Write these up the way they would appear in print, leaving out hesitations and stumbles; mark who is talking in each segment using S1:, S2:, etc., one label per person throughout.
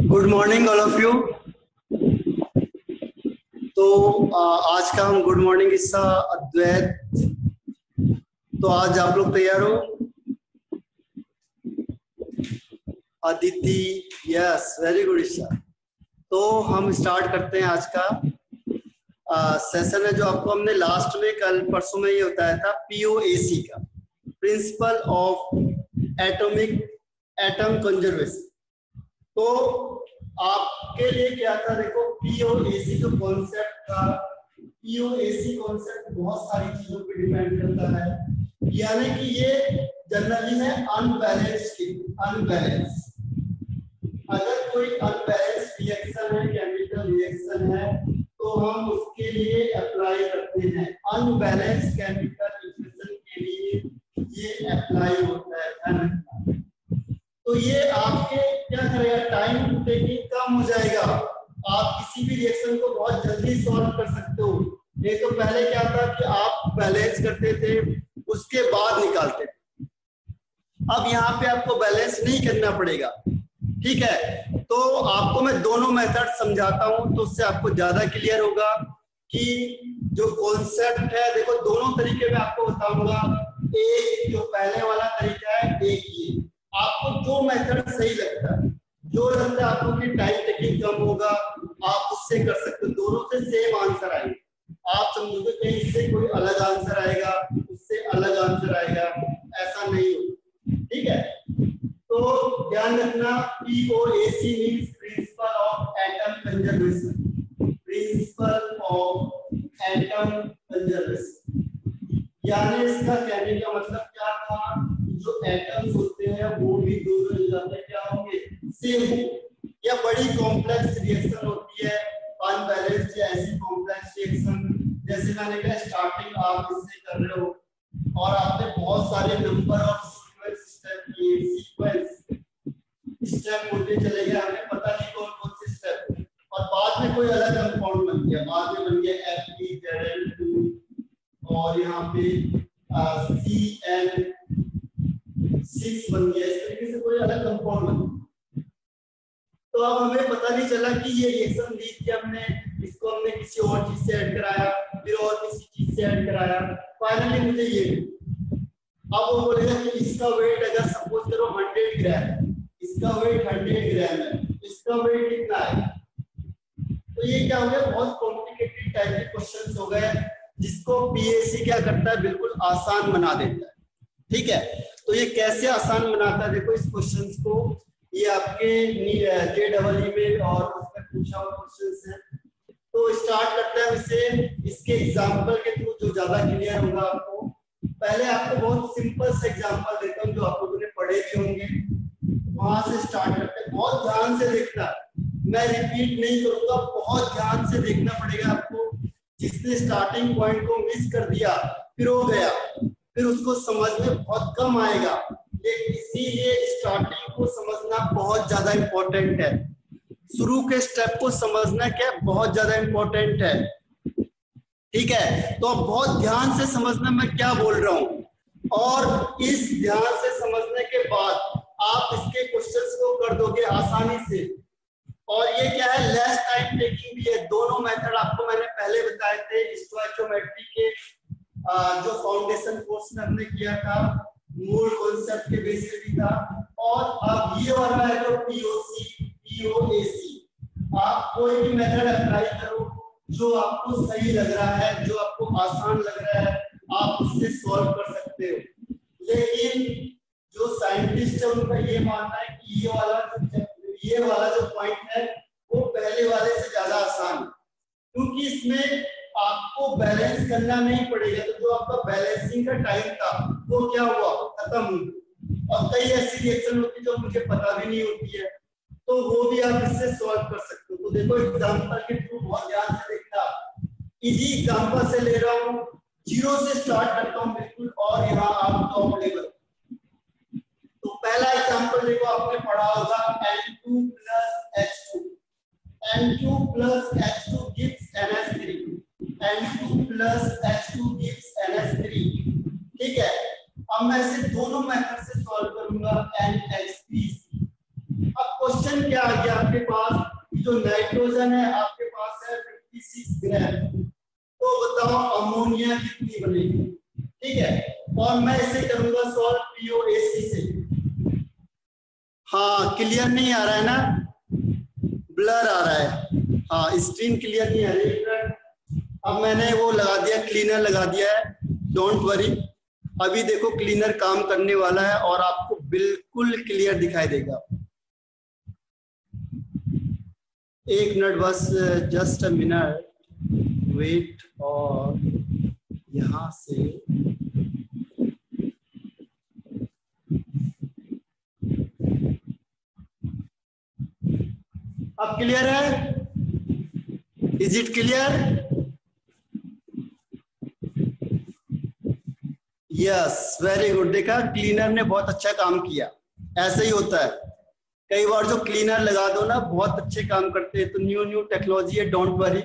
S1: Good morning all of you. तो आज का हम गुड मॉर्निंग हिस्सा अद्वैत। तो आज आप लोग तैयार हो? Aditi, yes, very good Isha. तो हम स्टार्ट करते हैं आज का सेशन है जो आपको हमने लास्ट में कल परसों में ये बताया था, पीओएसी का, प्रिंसिपल ऑफ एटम कंजर्वेशन। तो आपके लिए क्या था, देखो पीओएसी जो कॉन्सेप्ट था, पीओएसी कॉन्सेप्ट बहुत सारी चीजों पे डिपेंड करता है, यानी कि ये जनरली है अनबैलेंस की, अनबैलेंस। अगर कोई अनबैलेंस रिएक्शन है, केमिकल रिएक्शन है, तो हम उसके लिए अप्लाई करते हैं अनबैलेंस केमिकल रिएक्शन के लिए ये अप्लाई होता है। तो ये आपके क्या करेगा, टाइम टेकिंग कम हो जाएगा, आप किसी भी रिएक्शन को बहुत जल्दी सॉल्व कर सकते हो। नहीं तो पहले क्या था कि आप बैलेंस करते थे उसके बाद निकालते थे, अब यहाँ पे आपको बैलेंस नहीं करना पड़ेगा। ठीक है, तो आपको मैं दोनों मेथड समझाता हूँ तो उससे आपको ज्यादा क्लियर होगा कि जो कॉन्सेप्ट है। देखो दोनों तरीके में आपको बताऊंगा, एक जो पहले वाला तरीका है, एक ये। आपको जो मेथड सही लगता है, जो लगता है आपको कि टाइम टेकिंग कम होगा, आप उससे कर सकते हो। दोनों से सेम आंसर आएगा, आप समझोगे कहीं इससे कोई अलग आंसर आएगा, उससे अलग आंसर आएगा, ऐसा नहीं हो। ठीक है, तो ध्यान रखना, POAC means principle of atom conservation, principle of atom conservation, यानी इसका कहने का मतलब क्या था, जो एटम्स होते हैं वो भी दोनों मिलकर क्या होंगे, सेम होंगे। या बड़ी कॉम्प्लेक्स रिएक्शन होती है अनबैलेंस्ड या ऐसी कॉम्प्लेक्स रिएक्शन, जैसे मैंने कहा स्टार्टिंग आप इससे कर रहे हो और आपने बहुत सारे नंबर ऑफ सीक्वेंस स्टेप किए, सीक्वेंस स्टेप होते चले गए, हमें पता नहीं कौन कौन से स्टेप, और बाद में कोई अलग कंपाउंड बन गया, बाद में बन गया FeZn2 और यहाँ पे CN6 बन गया, इस तरीके से कोई अलग कंपाउंड बन गया। तो अब हमें पता नहीं चला कि ये रिएक्शन दी थी हमने, इसको हमने किसी और चीज से ऐड कराया, फिर और किसी चीज से ऐड कराया, फाइनली मुझे ये। अब वो बोलेगा कि इसका वेट अगर सपोज करो 100 ग्राम, इसका वेट 100 ग्राम है, इसका वेट कितना है। तो ये क्या हो गया, बहुत कॉम्प्लिकेटेड टाइप के क्वेश्चंस हो गए, जिसको पीएसी क्या करता है, बिल्कुल आसान बना देता है। ठीक है, तो ये कैसे आसान बनाता है, देखो इस क्वेश्चंस को, ये आपके JEE में और उसमें पूछा हुआ क्वेश्चंस है। तो स्टार्ट करते हैं इसे, इसके एग्जांपल के थ्रू, जो ज्यादा क्लियर होगा आपको। पहले आपको बहुत सिंपल से एग्जांपल देता हूं जो आप लोगों ने पढ़े भी होंगे, वहां से स्टार्ट करते हैं। बहुत ध्यान से देखना, मैं रिपीट नहीं करूंगा, बहुत ध्यान से देखना पड़ेगा आपको। जिसने स्टार्टिंग पॉइंट को मिस कर दिया फिर हो गया, फिर उसको समझ में बहुत कम आएगा, लेकिन इसीलिए स्टार्टिंग को समझना बहुत ज्यादा इंपॉर्टेंट है। शुरू के स्टेप को समझना क्या बहुत ज्यादा इंपॉर्टेंट है। ठीक है, तो अब बहुत ध्यान से समझना मैं क्या बोल रहा हूं, और इस ध्यान से समझने के बाद आप इसके क्वेश्चंस को कर दोगे आसानी से। और ये क्या है, लेस टाइम टेकिंग भी है। दोनों मेथड आपको मैंने पहले बताए थे, स्टोइकोमेट्री के जो फाउंडेशन कोर्स में हमने किया था, मूल कॉन्सेप्ट के बेसिस भी था। और अब ये वाला है तो पीओएसी, आप कोई भी मेथड अप्लाई करो जो आपको सही लग रहा है, जो आपको आसान लग रहा है, आप उससे सॉल्व कर सकते हो। लेकिन जो साइंटिस्ट है उनका ये मानना है कि ये वाला जो पॉइंट है वो पहले वाले से ज्यादा आसान है, क्योंकि इसमें आपको बैलेंस करना नहीं पड़ेगा। तो जो आपका बैलेंसिंग का टाइम था वो क्या हुआ, खत्म हुआ। और कई ऐसी रिएक्शन होती जो मुझे पता भी नहीं होती है, तो वो भी आप इससे सॉल्व कर सकते हो। तो देखो एग्जांपल के थ्रू बहुत ध्यान से देखना, इजी एग्जांपल से ले रहा हूँ, जीरो से स्टार्ट करता हूँ बिल्कुल, और यहाँ आप टॉप लेवल। तो पहला एग्जांपल देखो, आपने पढ़ा होगा N2 plus H2, N2 plus H2 gives NH3, N2 plus H2 gives NH3। ठीक है, अब मैं इसे दोनों मेथड से सॉल्व करूंगा, NH3 क्वेश्चन क्या आ गया आपके पास, जो नाइट्रोजन है आपके पास है 56 ग्राम, तो बताओ अमोनिया कितनी बनेगी। ठीक है, और मैं इसे करूंगा सॉल्व POAC से। हाँ क्लियर नहीं आ रहा है ना, ब्लर आ रहा है, हाँ स्क्रीन क्लियर नहीं आ रही है। अब मैंने वो लगा दिया, क्लीनर लगा दिया है, डोंट वरी। अभी देखो क्लीनर काम करने वाला है और आपको बिल्कुल क्लियर दिखाई देगा। एक मिनट बस, जस्ट अ मिनट वेट। और यहां से अब क्लियर है, is it clear? Yes very good. देखा क्लीनर ने बहुत अच्छा काम किया, ऐसे ही होता है, कई बार जो क्लीनर लगा दो ना बहुत अच्छे काम करते हैं। तो न्यू टेक्नोलॉजी है, don't worry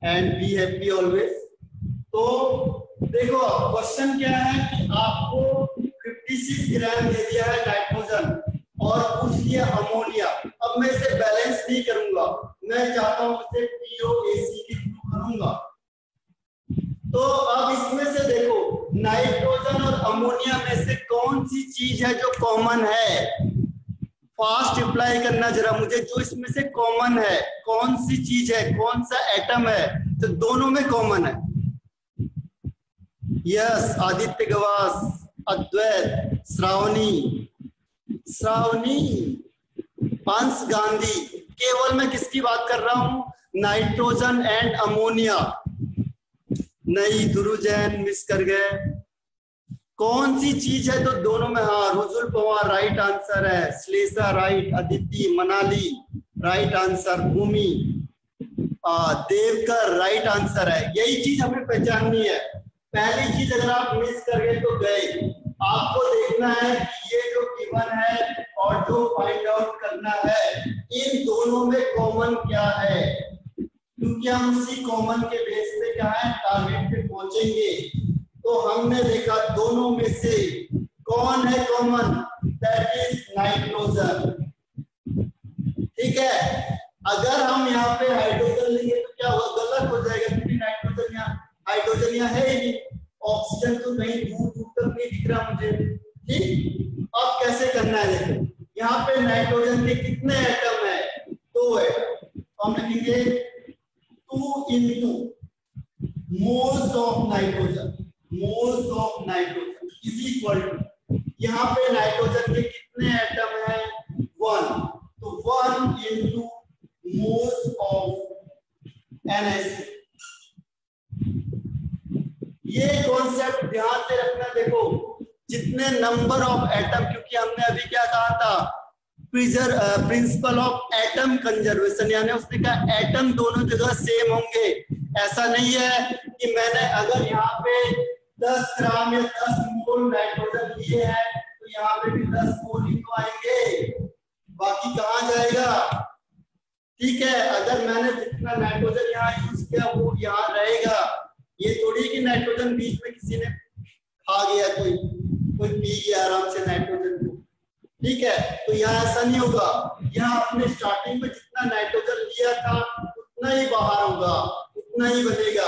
S1: and be happy always. तो देखो क्वेश्चन क्या है कि आपको 56 ग्राम दे दिया है नाइट्रोजन और पूछ लिया अमोनिया। अब मैं इसे बैलेंस नहीं करूंगा, मैं चाहता हूं इसे POAC के थ्रू करूंगा। तो अब इसमें से देखो नाइट्रोजन और अमोनिया में से कौन सी चीज है जो कॉमन है। फास्ट रिप्लाई करना जरा मुझे, जो इसमें से कॉमन है कौन सी चीज है, कौन सा एटम है तो दोनों में कॉमन है। यस आदित्य गवास, अद्वैत, श्रावणी, अंश गांधी। केवल मैं किसकी बात कर रहा हूं, नाइट्रोजन एंड अमोनिया। नहीं ध्रुव जैन मिस कर गए, कौन सी चीज है तो दोनों में। हाँ रुजुल पवार राइट आंसर है, Shlesha right, Aditi, Manali right answer, Bhumi, Devkar right answer है। यही चीज हमें पहचाननी है। पहली चीज अगर आप मिस कर गए तो गए। आपको देखना है कि ये जो गिवन है और जो फाइंड आउट करना है इन दोनों में कॉमन क्या है, क्योंकि हम उसी कॉमन के बेस पे क्या है टारगेट पे पहुंचेंगे। तो हमने देखा दोनों में से कौन है कॉमन, दैट इज नाइट्रोजन। ठीक है, अगर हम यहाँ पे हाइड्रोजन लेंगे तो क्या होगा, गलत हो जाएगा, क्योंकि नाइट्रोजन यहाँ, हाइड्रोजन यहाँ है ही नहीं, ऑक्सीजन तो कहीं दूर दूर तक नहीं दिख रहा मुझे। ठीक, अब कैसे करना है देखो, यहाँ पे नाइट्रोजन के कितने एटम है, 2 एटम, तो हम लिखेंगे 2 into moles of nitrogen, moles of nitrogen is equal to, यहाँ पे नाइट्रोजन के कितने एटम है 1, तो 1 into moles of NH। ये कॉन्सेप्ट ध्यान से रखना। देखो जितने नंबर ऑफ एटम, क्योंकि हमने अभी क्या कहा था, प्रिंसिपल ऑफ एटम कंजर्वेशन, यानी उसने कहा एटम दोनों जगह सेम होंगे। ऐसा नहीं है कि मैंने अगर यहाँ पे 10 ग्राम या 10 मोल नाइट्रोजन लिए हैं तो यहाँ पे भी 10 मोल ही तो आएंगे, बाकी कहाँ जाएगा। ठीक है, अगर मैंने जितना नाइट्रोजन यहाँ यूज किया वो यहाँ रहेगा। ये थोड़ी कि नाइट्रोजन बीच में किसी ने खा गया, कोई पी गया आराम से नाइट्रोजन को। ठीक है, तो यहाँ ऐसा नहीं होगा, यहाँ अपने स्टार्टिंग में जितना नाइट्रोजन लिया था उतना ही बाहर होगा, उतना ही बनेगा।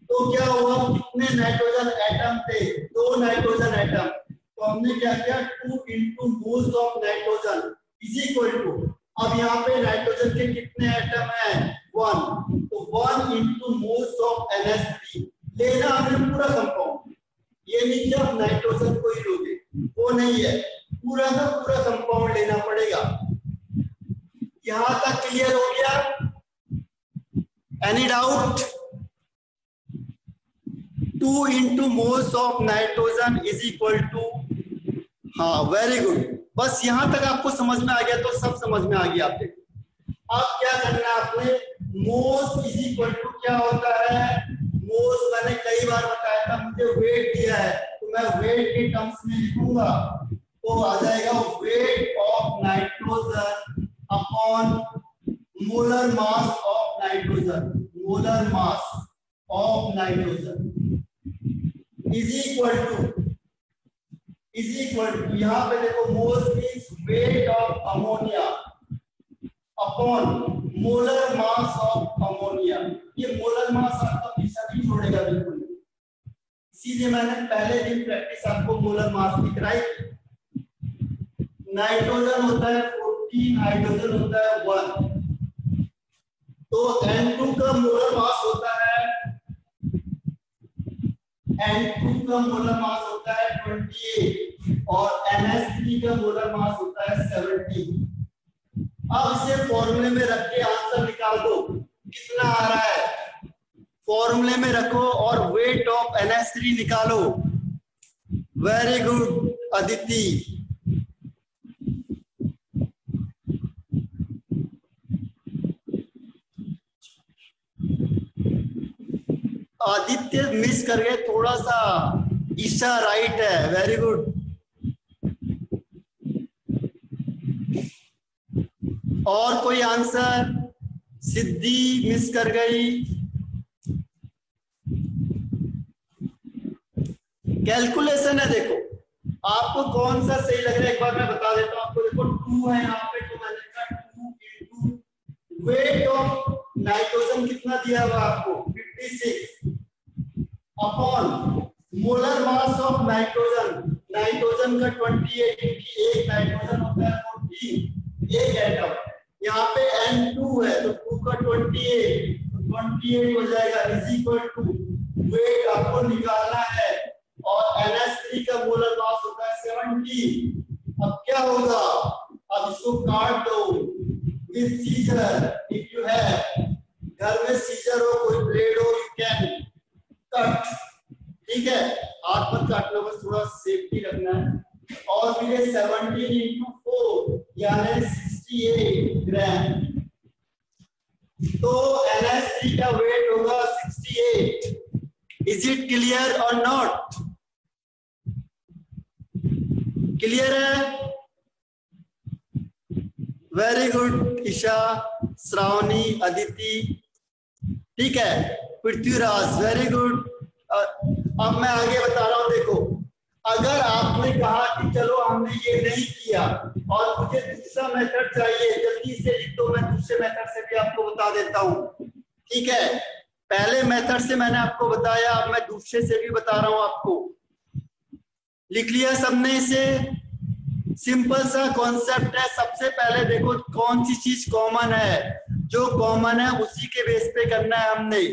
S1: तो क्या हुआ, कितने नाइट्रोजन एटम थे, 2 नाइट्रोजन एटम, तो हमने क्या किया 2 into moles of nitrogen is equal to, अब यहाँ पे नाइट्रोजन के कितने एटम हैं 1, तो 1 into moles of NH3 लेना हमने पूरा कंपाउंड। ये नहीं कि आप नाइट्रोजन को ही लोगे, वो नहीं है, पूरा का पूरा कंपाउंड लेना पड़ेगा। यहां तक क्लियर हो गया, any doubt? 2 into moles of nitrogen is equal to, हाँ वेरी गुड, बस यहां तक आपको समझ में आ गया तो सब समझ में आ गया। आप देखो अब क्या करना है आपने, मोल्स इज इक्वल टू क्या होता है, मोल्स मैंने कई बार बताया था, मुझे वेट दिया है तो मैं वेट के टर्म्स में लिखूंगा, तो आ जाएगा weight of nitrogen upon molar mass of nitrogen, molar mass of nitrogen is equal to, यहाँ पे देखो moles means weight of ammonia, upon molar mass of ammonia. ये मोलर मास आपका पीछा नहीं छोड़ेगा बिल्कुल, इसीलिए मैंने पहले दिन प्रैक्टिस आपको मोलर मास की कराई। नाइट्रोजन होता है 14, हाइड्रोजन होता है 1, तो N2 का मोलर मास होता है N2 का मोलर मास होता है 28 और NH3 का मोलर मास होता है 70। अब इसे फॉर्मूले में रख के आंसर निकाल दो कितना आ रहा है, फॉर्मूले में रखो और वेट ऑफ NH3 निकालो। Very good Aditi. Aditya miss कर गए थोड़ा सा, ईशा राइट है, वेरी गुड। और कोई आंसर? सिद्धि मिस कर गई। कैलकुलेशन है, देखो आपको कौन सा सही लग रहा है एक बार मैं बता देता हूं आपको। देखो 2 है यहाँ पे, तो मैंने लिखा 2 इंटू वेट ऑफ नाइट्रोजन कितना दिया हुआ आपको 56 upon molar mass of nitrogen, nitrogen का 28 क्योंकि एक नाइट्रोजन होता है 14 एक एटम, यहाँ पे N2 है तो 2 का 28 तो 28 हो जाएगा इज इक्वल टू वेट आपको निकालना है और NH3 का मोलर मास होता है 70। अब क्या होगा, अब इसको काट दो with scissor if you have, घर में सीजर हो कोई ब्लेड हो यू कैन कट, ठीक है, हाथ मत काटना, बस थोड़ा सेफ्टी रखना है। और फिर ये 17 into 4 यानी 68 ग्राम, तो NH3 का वेट होगा 68। इज इट क्लियर और नॉट? क्लियर है? वेरी गुड ईशा, श्रावणी, अदिति, ठीक है, पृथ्वीराज, वेरी गुड। अब मैं आगे बता रहा हूं, देखो अगर आपने कहा कि चलो हमने ये नहीं किया और मुझे दूसरा मेथड चाहिए, जल्दी से लिख दो, मैं दूसरे मेथड से भी आपको बता देता हूं, ठीक है। पहले मेथड से मैंने आपको बताया, अब मैं दूसरे से भी बता रहा हूं आपको। लिख लिया सबने इसे? सिंपल सा कॉन्सेप्ट है। सबसे पहले देखो कौन सी चीज कॉमन है, जो कॉमन है उसी के बेस पे करना है हमने।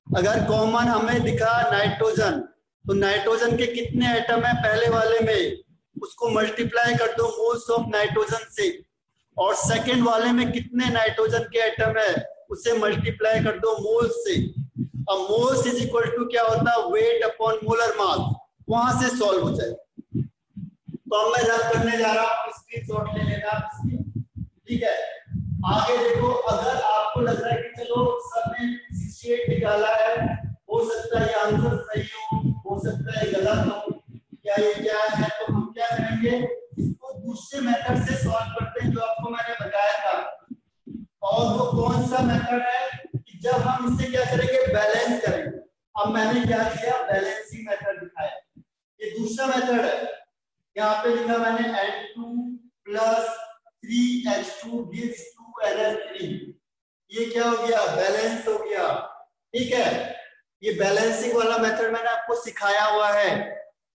S1: अगर कॉमन हमें दिखा नाइट्रोजन, तो नाइट्रोजन के कितने एटम है पहले वाले में, उसको मल्टीप्लाई कर दो मोल्स ऑफ नाइट्रोजन से, और सेकंड वाले में कितने नाइट्रोजन के एटम है उसे मल्टीप्लाई कर दो मोल्स से। अब मोल्स इज इक्वल टू क्या होता है, वेट अपॉन मोलर मास, वहां से सॉल्व हो जाएगा। तो अब मैं जब करने जा रहा हूं, स्क्रीनशॉट ले लेना इसकी, ठीक है। आगे देखो, अगर आपको लग रहा है कि चलो सबने 68 निकाला है, हो सकता है ये आंसर सही हो सकता है गलत हो, या ये क्या है, तो हम क्या करेंगे, इसको दूसरे मेथड से सॉल्व करते हैं जो आपको मैंने बताया था। और वो कौन सा मेथड है कि जब हम इसे क्या करेंगे, बैलेंस करेंगे। अब मैंने क्या किया, बैलेंसिंग मेथड दिखाया, ये दूसरा मेथड है। यहाँ पे लिखा मैंने N2 + 3H2 gives 2NH3, ये क्या हो गया, बैलेंस हो गया, ठीक है। ये बैलेंसिंग वाला मेथड मैंने आपको सिखाया हुआ है।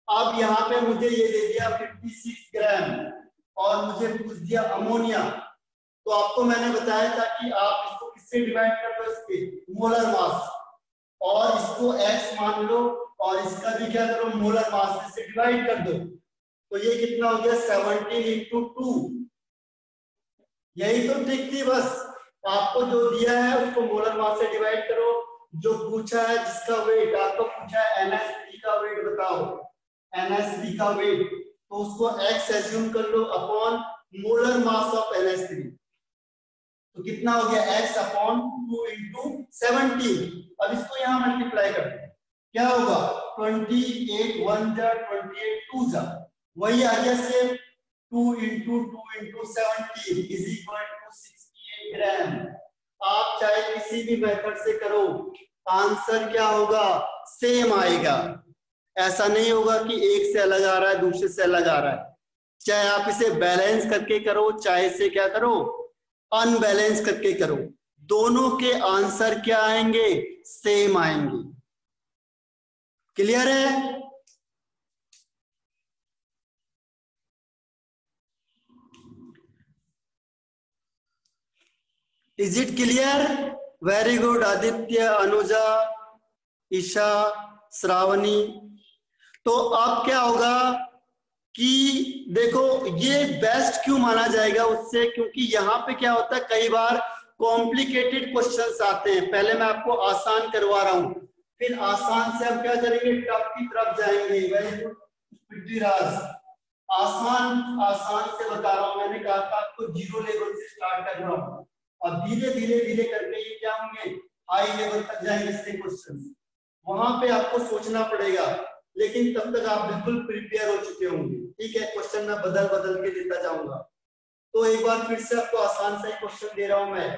S1: अब यहाँ पे मुझे ये दे दिया 56 ग्राम और मुझे पूछ दिया अमोनिया, तो आपको मैंने बताया था कि आप इसको किससे डिवाइड कर लो, इसके मोलर मास, और इसको X मान लो और इसका भी क्या करो, मोलर मास से डिवाइड कर दो, तो ये कितना हो गया 17 into 2। यही तो ट्रिक थी, बस आपको जो दिया है उसको मोलर मास से डिवाइड करो, जो पूछा है जिसका वेट आपको पूछा है NH3 का वेट बताओ, NH3 का वेट, तो उसको X एज्यूम कर लो upon molar mass of NH3, तो कितना हो गया X अपॉन 2 into 17। अब इसको यहाँ मल्टीप्लाई कर दो, क्या होगा 28 1 जा 28 2 जा, वही आ गया से 2 into 2 into 17 is equal to 68 ग्राम। आप चाहे किसी भी मेथड से करो, आंसर क्या होगा, सेम आएगा। ऐसा नहीं होगा कि एक से अलग आ रहा है दूसरे से अलग आ रहा है, चाहे आप इसे बैलेंस करके करो चाहे इसे क्या करो, अनबैलेंस करके करो, दोनों के आंसर क्या आएंगे, सेम आएंगे। क्लियर है? Is it clear? Very good Aditya, Anuja, Isha, Shravani. तो अब क्या होगा कि देखो ये बेस्ट क्यों माना जाएगा उससे, क्योंकि यहाँ पे क्या होता है कई बार कॉम्प्लिकेटेड क्वेश्चंस आते हैं। पहले मैं आपको आसान करवा रहा हूँ, फिर आसान से हम क्या करेंगे, टफ की तरफ जाएंगे। वेरी गुड पृथ्वीराज, आसान आसान से बता रहा हूँ। मैंने कहा था आपको जीरो लेवल से स्टार्ट कर रहा हूँ और धीरे धीरे धीरे करके ये क्या होंगे, हाई लेवल तक जाएंगे इसके क्वेश्चन। वहां पे आपको सोचना पड़ेगा, लेकिन तब तक आप बिल्कुल प्रिपेयर हो चुके होंगे। ठीक है, क्वेश्चन मैं बदल बदल के देता जाऊंगा। तो एक बार फिर से आपको आसान सा ही क्वेश्चन दे रहा हूं मैं।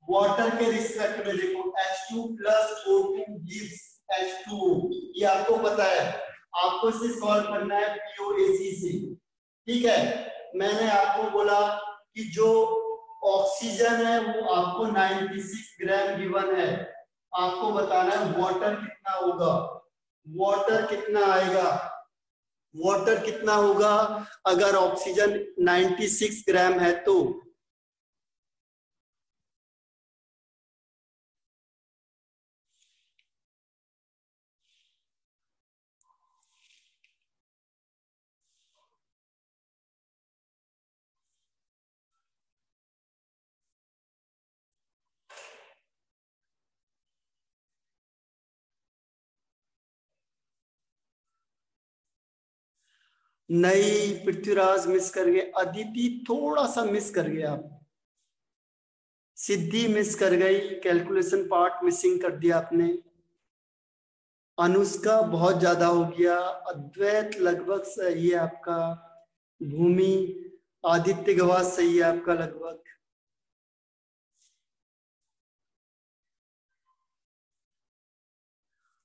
S1: वाटर के रिस्पेक्ट में देखो H2 + O2 gives H2O, ये आपको पता है, आपको इसे सॉल्व करना है POAC से। ठीक है, मैंने आपको बोला कि जो ऑक्सीजन है वो आपको 96 ग्राम गिवन है, आपको बताना है वाटर कितना होगा, वाटर कितना आएगा, वाटर कितना होगा अगर ऑक्सीजन 96 ग्राम है तो। नहीं, पृथ्वीराज मिस कर गए, अदिति थोड़ा सा मिस कर गया, आप सिद्धि मिस कर गई, कैलकुलेशन पार्ट मिसिंग कर दिया आपने। अनुष्का बहुत ज्यादा हो गया, अद्वैत लगभग सही है आपका, भूमि, आदित्य गवाह सही है आपका लगभग।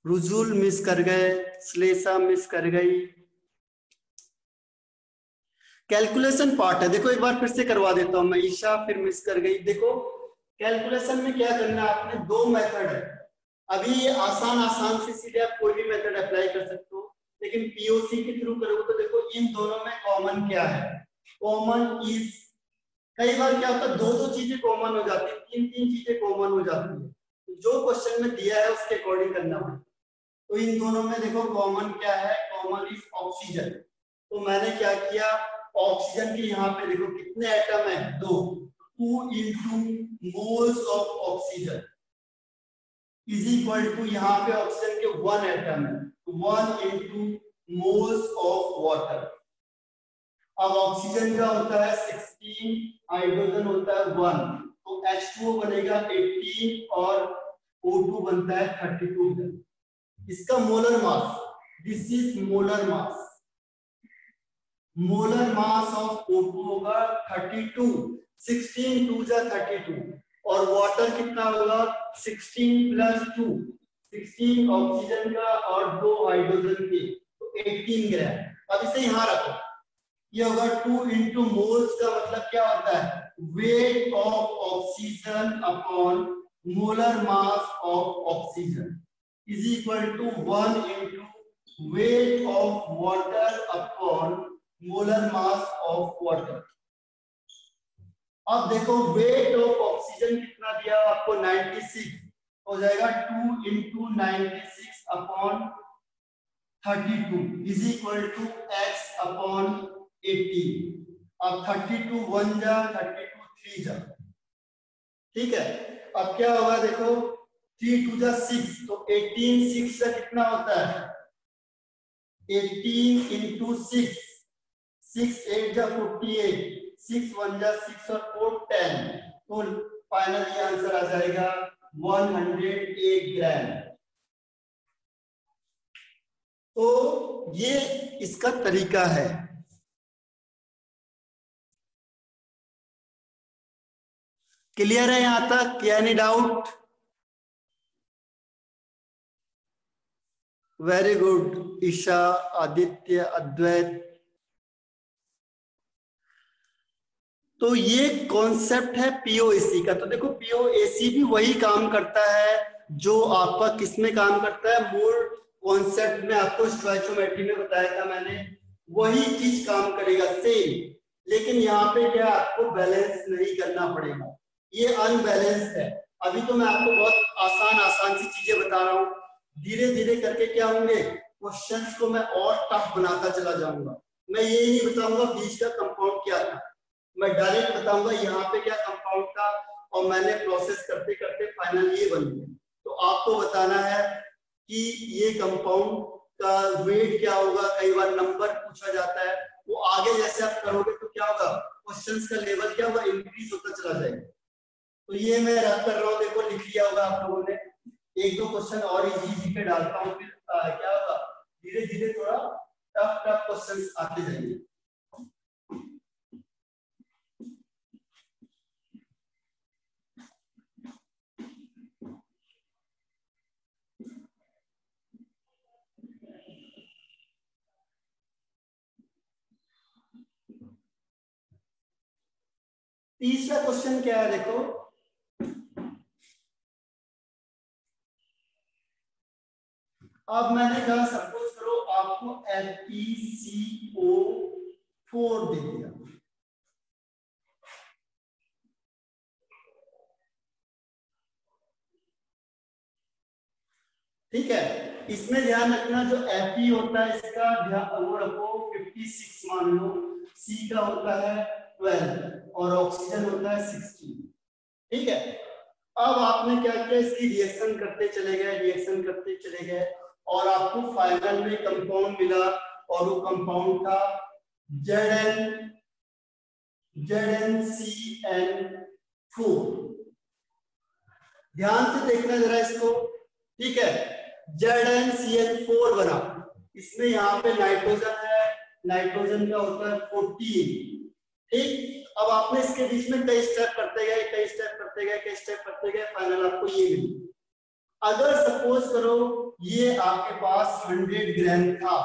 S1: रुजुल मिस कर गए, श्लेषा मिस कर गई। कैलकुलेशन पार्ट है, देखो एक बार फिर से करवा देता हूं मैं। ईशा फिर मिस कर गई। देखो कैलकुलेशन में क्या करना है आपने, दो मेथड है। अभी आसान आसान से सीधे आप कोई भी मेथड अप्लाई कर सकते हो, लेकिन पीओसी के थ्रू करोगे तो देखो इन दोनों में कॉमन क्या है, कॉमन इज, कई बार क्या होता है दो दो चीजें कॉमन हो जाती है, तीन तीन चीजें कॉमन हो जाती है। जो क्वेश्चन में दिया है उसके अकॉर्डिंग करना पड़ेगा। तो इन दोनों में देखो कॉमन क्या है, कॉमन इज ऑक्सीजन। तो मैंने क्या किया, ऑक्सीजन के यहाँ पे देखो कितने एटम है, दो, 2 into moles of oxygen is equal to, यहाँ पे ऑक्सीजन के 1 एटम है, 1 into moles of water। अब ऑक्सीजन का होता है 16, हाइड्रोजन होता है 1, तो H2O बनेगा 18 और O2 बनता है 32। इसका molar mass, this is molar mass, molar mass of O2 होगा 32, 16 2 जा 32, और वाटर कितना होगा 16 + 2, 16 ऑक्सीजन का और 2 हाइड्रोजन के, तो 18 ग्राम। अब इसे यहां रखो, ये होगा 2 into मोल्स का मतलब क्या होता है, weight of oxygen upon molar mass of oxygen is equal to 1 into weight of water upon molar mass of water. अब देखो वेट ऑफ ऑक्सीजन कितना दिया आपको 96, हो जाएगा 2 into 96 upon 32 is equal to x upon 18। अब 32 1 जा, 32 3 जा, ठीक है। अब क्या होगा देखो, 3 2 जा 6, तो 18 6 से कितना होता है, 18 into 6, 6 8 जा 48, 6 1 जा 6 और 4 10, तो फाइनल ये आंसर आ जाएगा 108 ग्राम। तो ये इसका तरीका है। क्लियर है यहां तक, क्या any doubt? Very good Isha, Aditya, Advait. तो ये कॉन्सेप्ट है पीओएसी का। तो देखो पीओएसी भी वही काम करता है जो आपका किस में काम करता है, मूल कॉन्सेप्ट में। आपको स्टोइचोमेट्री में बताया था मैंने, वही चीज काम करेगा सेम। लेकिन यहाँ पे क्या आपको बैलेंस नहीं करना पड़ेगा, ये अनबैलेंस्ड है। अभी तो मैं आपको बहुत आसान सी चीजें बता रहा हूँ, धीरे धीरे करके क्या होंगे क्वेश्चंस को मैं और टफ बनाता चला जाऊंगा। मैं ये नहीं बताऊंगा बीच का कंपाउंड क्या था, मैं डायरेक्ट बताऊंगा यहाँ पे क्या कंपाउंड था, और मैंने प्रोसेस करते करते फाइनल ये बन गया। तो आपको बताना है कि ये कंपाउंड का वेट क्या होगा। कई बार नंबर पूछा जाता है, वो आगे जैसे आप करोगे तो क्या होगा क्वेश्चंस का लेवल क्या होगा इंक्रीज होता चला जाएगा। तो ये मैं रब कर रहा हूँ, देखो लिख लिया होगा आप लोगों ने। एक दो क्वेश्चन और इजी पे डालता हूँ, फिर क्या होगा धीरे धीरे थोड़ा टफ टफ क्वेश्चंस आते जाएंगे। तीसरा क्वेश्चन क्या है देखो, अब मैंने कहा सपोज करो आपको FeCO4 दे दिया, ठीक है। इसमें ध्यान रखना जो Fe होता है इसका ध्यान वो रखो 56 मान लो, C का होता है 12 और ऑक्सीजन होता है 16, ठीक है। अब आपने क्या किया इसकी रिएक्शन करते चले गए और आपको फाइनल में कंपाउंड मिला, और वो कंपाउंड था ZnCN4। ध्यान से देखना जरा इसको, ठीक है। ZnCN4 बना, इसमें यहाँ पे नाइट्रोजन है, नाइट्रोजन का होता है 14, ठीक। अब आपने इसके बीच में कई स्टेप करते गए, फाइनल आपको ये मिली। अगर सपोज करो ये आपके पास 100 ग्राम था,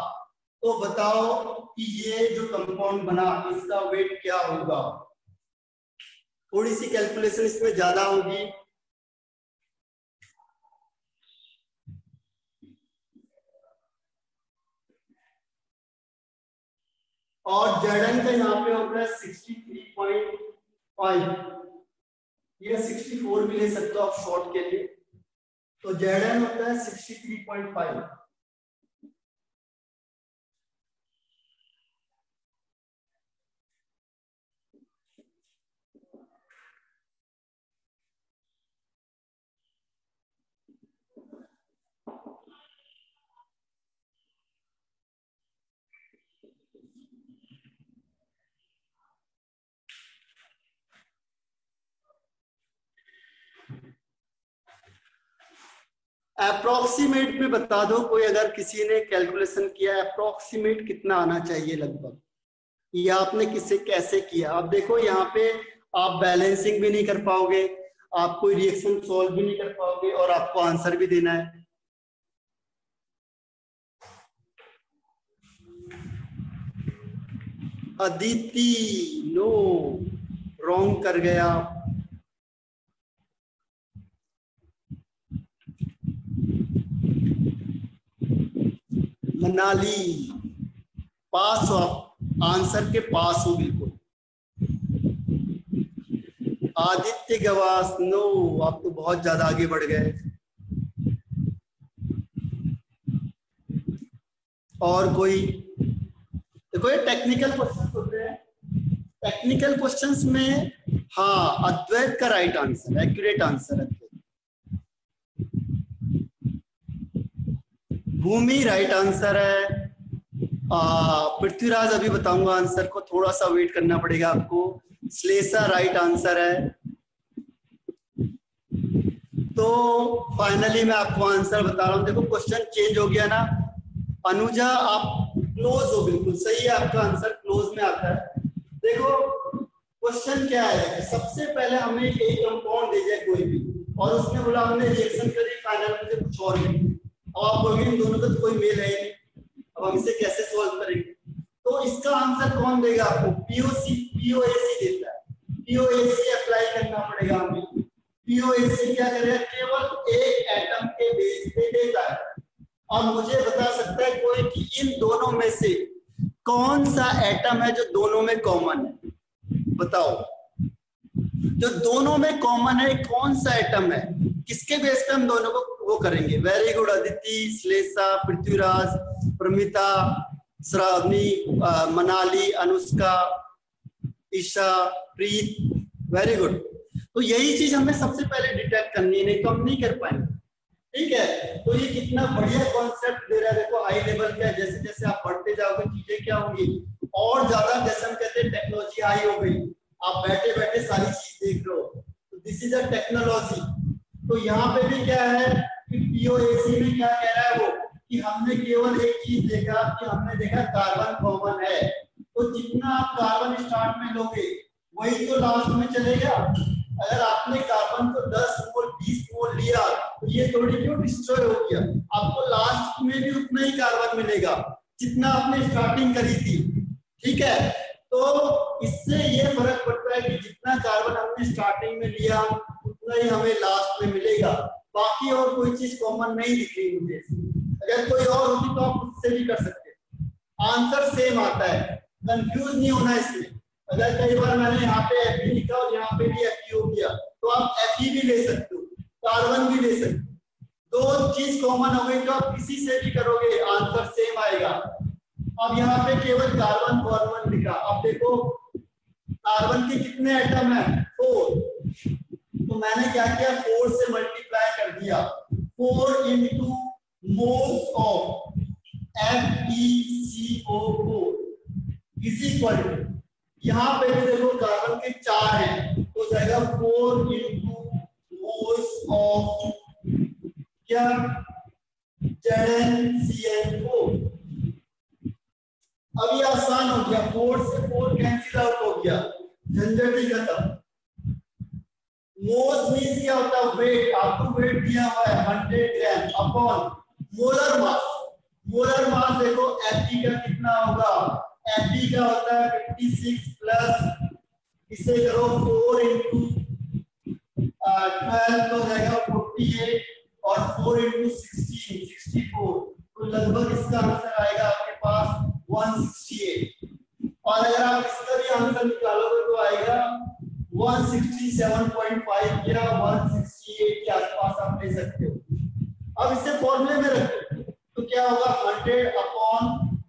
S1: तो बताओ कि ये जो कंपाउंड बना इसका वेट क्या होगा। थोड़ी सी कैलकुलेशन इसमें ज्यादा होगी, और Zn का यहाँ पे होता है 63.5, ये 64 भी ले सकते हो आप शॉर्ट के लिए। तो Zn होता है 63.5। अप्रोक्सीमेट में बता दो, कोई अगर किसी ने कैलकुलेशन किया अप्रोक्सीमेट कितना आना चाहिए लगभग, ये आपने किससे कैसे किया। अब देखो यहाँ पे आप बैलेंसिंग भी नहीं कर पाओगे, आप कोई रिएक्शन सॉल्व भी नहीं कर पाओगे, और आपको आंसर भी देना है। अदिति नो, रॉन्ग कर गया। मनाली पास हो, आप आंसर के पास हो बिल्कुल। आदित्य गवास नो, आप तो बहुत ज्यादा आगे बढ़ गए। और कोई, देखो ये टेक्निकल क्वेश्चन होते हैं, टेक्निकल क्वेश्चंस में हाँ अद्वैत का राइट आंसर, एक्यूरेट आंसर है। भूमि राइट आंसर है। पृथ्वीराज अभी बताऊंगा आंसर को, थोड़ा सा वेट करना पड़ेगा आपको। श्लेषा राइट आंसर है। तो फाइनली मैं आपको आंसर बता रहा हूं, देखो क्वेश्चन चेंज हो गया ना। अनुजा आप क्लोज हो, बिल्कुल सही है आपका आंसर, क्लोज में आता है। देखो क्वेश्चन क्या है, सबसे पहले हमें एक कंपाउंड दे जाए कोई भी, और उसने बोला हमने रिएक्शन करी, फाइनल मुझे कुछ और मिली। अब आप बोलेंगे इन दोनों का तो कोई मेल है नहीं, अब हम इसे कैसे सॉल्व करेंगे। तो इसका आंसर कौन देगा आपको, पीओएसी देता है। पीओएसी अप्लाई करना पड़ेगा हमें। पीओएसी क्या करेगा, केवल एक एटम के बेस पे देता है। अब मुझे बता सकता है कोई कि इन दोनों में से कौन सा एटम है जो दोनों में कॉमन है, बताओ। जो दोनों में कॉमन है कौन सा एटम है, किसके बेस पे हम दोनों को वो करेंगे। वेरी गुड अदिति, श्लेषा, पृथ्वीराज, प्रमिता, श्रावणी, मनाली, अनुष्का, ईशा, प्रीत, वेरी गुड। तो यही चीज हमें सबसे पहले डिटेक्ट करनी है, नहीं तो हम नहीं कर पाएंगे। ठीक है, तो ये कितना बढ़िया कॉन्सेप्ट दे रहा है, देखो हाई लेवल का। जैसे जैसे आप बढ़ते जाओगे चीजें क्या होंगी और ज्यादा, जैसे हम कहते हैं टेक्नोलॉजी हाई हो गई, आप बैठे बैठे सारी चीज देख रहे हो, तो दिस इज अ टेक्नोलॉजी। तो यहाँ पे भी क्या है कि पीओएसी में क्या कह रहा है वो, कि हमने केवल एक चीज देखा, कि हमने देखा कार्बन कॉमन है, तो जितना आप कार्बन स्टार्ट में लोगे वही तो लास्ट में चलेगा। अगर आपने कार्बन को 10 मोल 20 मोल लिया तो ये थोड़ी क्यों डिस्ट्रॉय हो गया, आपको लास्ट में भी उतना ही कार्बन मिलेगा जितना आपने स्टार्टिंग करी थी। ठीक है, तो इससे ये फर्क पड़ता है कि जितना कार्बन हमने स्टार्टिंग में लिया उतना ही हमें लास्ट में मिलेगा। बाकी और कोई चीज कॉमन नहीं दिख रही मुझे। अगर कोई और होती तो आप उससे भी कर सकते। आंसर सेम आता है, कंफ्यूज नहीं होना इसमें। अगर कई बार मैंने यहाँ पे Fe लिखा और यहाँ पे भी Fe हो गया तो आप Fe भी ले सकते हो, कार्बन भी ले सकते हो। दो चीज कॉमन हो गई तो आप किसी से भी करोगे आंसर सेम आएगा। अब यहाँ पे केवल कार्बन कॉमन लिखा, अब देखो कार्बन के कितने एटम है, 4। तो मैंने क्या किया, 4 से मल्टीप्लाई कर दिया, 4 into moles of FeCO4 is equal to, यहाँ पे भी देखो कार्बन के 4 हैं तो जाएगा 4 इंटू मोल्स ऑफ क्या, ZnCl4। अब ये आसान हो गया, 4 से 4 कैंसिल आउट हो गया, झंझट ही खत्म। मोल्स मींस क्या होता है, वेट। आपको वेट दिया हुआ है 100 ग्राम अपॉन मोलर मास। मोलर मास देखो Fe का कितना होगा, Fe का होता है 56 प्लस, इसे करो 4 इंटू 12 तो जाएगा 48 और 4 इंटू 16 64, तो लगभग इसका आंसर आएगा आपके पास 168। और अगर आप इसका भी आंसर निकालोगे तो आएगा 167.5 या 168 के आसपास आप ले सकते हो। अब इसे फॉर्मूले में रखो तो क्या होगा, 100 upon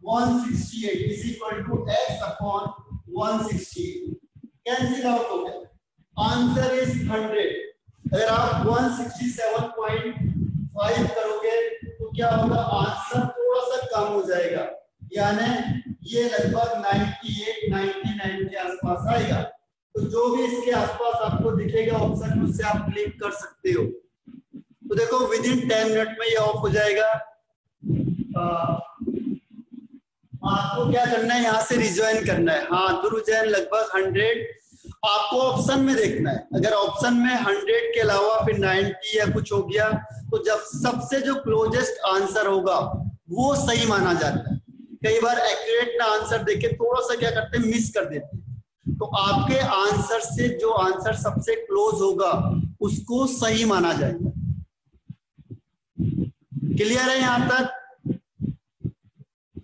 S1: 168 is equal to x upon 168, cancel out हो गया, आंसर इज 100। अगर आप 167.5 करोगे तो क्या होगा, आंसर थोड़ा सा कम हो जाएगा, यानी ये लगभग 98 99 के आसपास आएगा। तो जो भी इसके आसपास आपको दिखेगा ऑप्शन उससे आप क्लिक कर सकते हो। तो देखो विद इन 10 मिनट में ये ऑफ हो जाएगा। आपको क्या करना है, यहाँ से रिज्वाइन करना है। हाँ दुरुजैन लगभग 100, आपको ऑप्शन में देखना है। अगर ऑप्शन में 100 के अलावा फिर 90 या कुछ हो गया तो जब सबसे जो क्लोजेस्ट आंसर होगा वो सही माना जाता है। कई बार एक्यूरेट ना आंसर देके थोड़ा सा क्या करते हैं, मिस कर देते हैं। तो आपके आंसर से जो आंसर सबसे क्लोज होगा उसको सही माना जाएगा। क्लियर है यहां तक?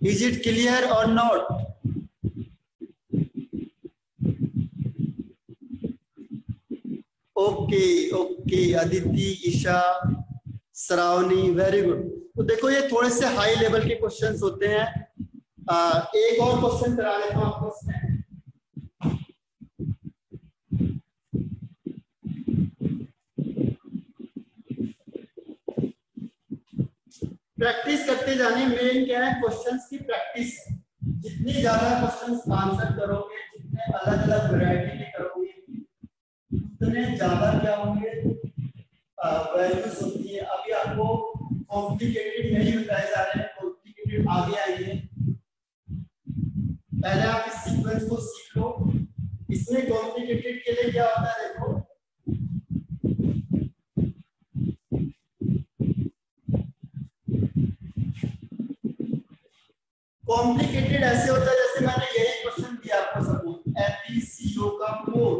S1: इज इट क्लियर और not? Okay okay, Aditi, Isha, Shravani, very good. तो देखो ये थोड़े से हाई लेवल के क्वेश्चंस होते हैं। एक और क्वेश्चन करा लेता हूं आपको इसमें। प्रैक्टिस करते जाने, मेन क्या है, क्वेश्चंस की प्रैक्टिस। जितनी ज्यादा क्वेश्चंस आंसर करोगे, जितने अलग अलग वैरायटी के करोगे, उतने ज्यादा क्या होंगे, वैल्यूज होती है। अभी आपको कॉम्प्लिकेटेड नहीं बताए जा रहे हैं, कॉम्प्लिकेटेड आगे आएंगे। पहले आप इस सीक्वेंस को सीख लो। इसमें कॉम्प्लिकेटेड के लिए क्या होता है, देखो कॉम्प्लिकेटेड ऐसे होता है जैसे मैंने यही क्वेश्चन दिया आपको, सपोज FeCO का 4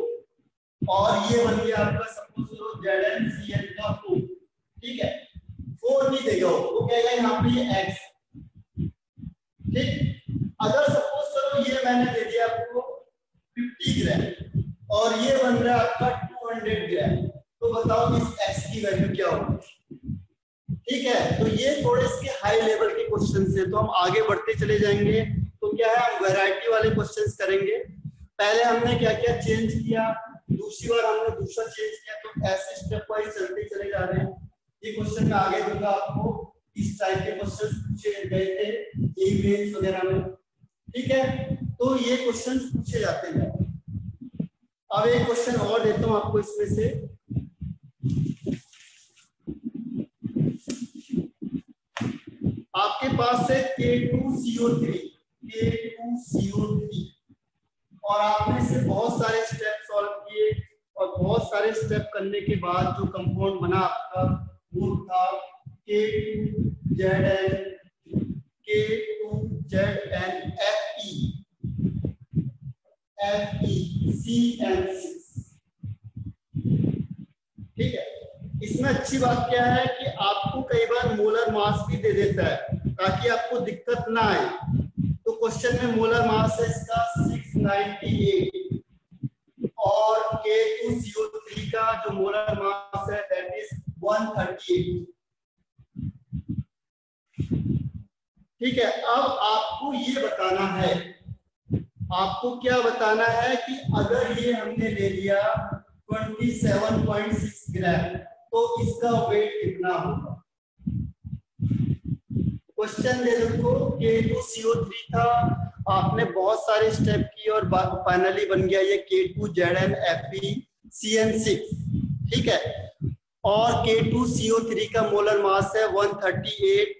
S1: और ये बन गया आपका सपोज करो ZnCl का 4, ठीक है। 4 नहीं देगा वो कहेगा यहाँ पे ये X, ठीक। अगर सपोज करो ये मैंने दे दिया आपको 50 ग्राम और ये बन रहा है आपका 200 ग्राम, तो बताओ इस X की वैल्यू क्या होगी, ठीक है। तो ये थोड़े इसके हाई लेवल के क्वेश्चन है, तो हम आगे बढ़ते चले जाएंगे। तो क्या है, हम वैरायटी वाले क्वेश्चंस करेंगे। पहले हमने क्या क्या चेंज किया, दूसरी बार हमने दूसरा चेंज किया, तो ऐसे स्टेप वाइज चलते चले जा रहे हैं। ये क्वेश्चन मैं आगे दूंगा आपको, इस टाइप के क्वेश्चंस पूछे गए थे मेंस वगैरह में, ठीक है। तो ये क्वेश्चंस पूछे जाते हैं। अब एक क्वेश्चन और देता हूं आपको इसमें से, आपके पास है K2CO3 और आपने से बहुत सारे स्टेप सॉल्व किए और बहुत सारे स्टेप करने के बाद जो कंपाउंड बना आपका वो था K2ZnFe, CN6, ठीक है। इसमें अच्छी बात क्या है कि आपको कई बार मोलर मास भी दे देता है ताकि आपको दिक्कत ना आए। तो क्वेश्चन में मोलर मास है इसका 698 और K2CO3 का जो मोलर मास है दैट इज 138, ठीक है। अब आपको ये बताना है, आपको क्या बताना है कि अगर ये हमने ले लिया 27.6 ग्राम तो इसका वेट कितना होगा। क्वेश्चन दे रखो K2CO3 था, आपने बहुत सारे स्टेप किए और फाइनली बन गया ये K2ZnFe CN6, ठीक है। और K2CO3 का मोलर मास है 138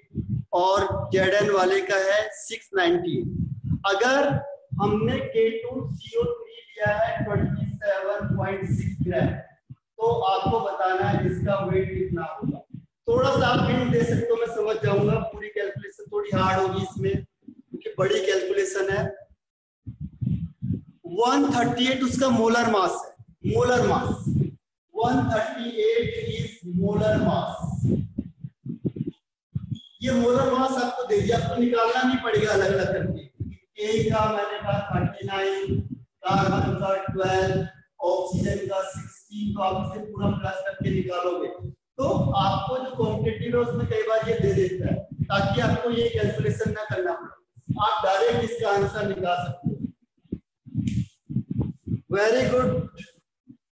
S1: और Zn वाले का है 690। अगर हमने K2CO3 लिया है 27.6 ग्राम तो आपको बताना है इसका वेट कितना होगा। थोड़ा सा आप हिंट दे सकते हो, मैं समझ जाऊंगा। पूरी कैलकुलेशन थोड़ी हार्ड होगी इसमें क्योंकि बड़ी कैलकुलेशन है। 138 उसका मोलर मास है, molar mass 138 is molar mass. ये मोलर मास आपको दे दिया, आपको निकालना नहीं पड़ेगा अलग अलग करके। A का मैंने कहा 39, कार्बन का 12, ऑक्सीजन का 16, तो आप इसे पूरा प्लस करके निकालोगे तो आपको जो क्वांटिटी है उसमें कई बार ये दे देता है ताकि आपको ये कैलकुलेशन ना करना पड़े, आप डायरेक्ट इसका आंसर निकाल सकते हो। Very good.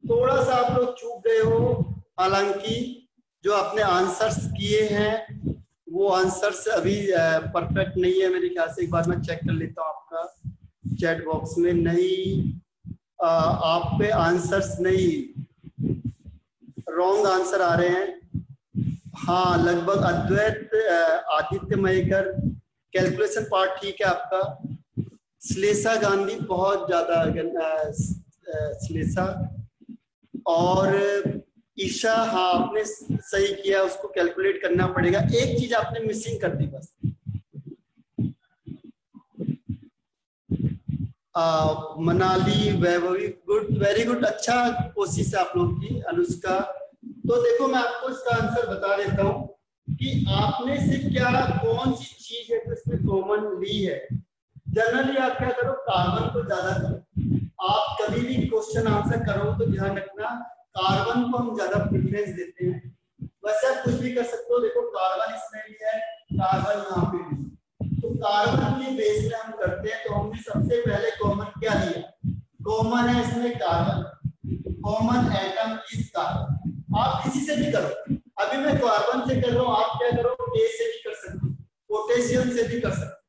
S1: थोड़ा सा आप लोग चूक गए हो, हालांकि जो आपने आंसर्स किए हैं वो आंसर्स अभी परफेक्ट नहीं है मेरे ख्याल से। एक बार मैं चेक कर लेता हूँ आपका चैट बॉक्स में। नहीं, आप पे आंसर्स नहीं, रॉन्ग आंसर आ रहे हैं। हाँ, लगभग अद्वैत आदित्य मयकर कैलकुलेशन पार्ट ठीक है आपका। श्लेषा गांधी बहुत ज्यादा श्लेषा और ईशा, हाँ आपने सही किया, उसको कैलकुलेट करना पड़ेगा। एक चीज आपने मिसिंग कर दी बस। Manali, Vaibhavi, good, very good, अच्छा कोशिश है आप लोग की। अनुष्का, तो देखो मैं आपको इसका आंसर बता देता हूँ कि आपने से क्या कौन सी चीज है तो इसमें कॉमन ली है। जनरली आप क्या करो, कार्बन को ज्यादा करो। आप कभी भी क्वेश्चन आंसर करो तो ध्यान रखना कार्बन को हम ज्यादा प्रेफरेंस देते हैं। वैसे आप कुछ भी कर सकते हो, देखो कार्बन इसमें भी है, कार्बन यहाँ पे भी, तो कार्बन के बेस में हम करते हैं। तो हमने सबसे पहले कॉमन क्या लिया, कॉमन है इसमें carbon, common atom is carbon. आप किसी से भी करो, अभी मैं कार्बन से कर रहा हूँ, आप क्या करो ए से भी कर सकते हो, पोटेशियम से भी कर सकते हो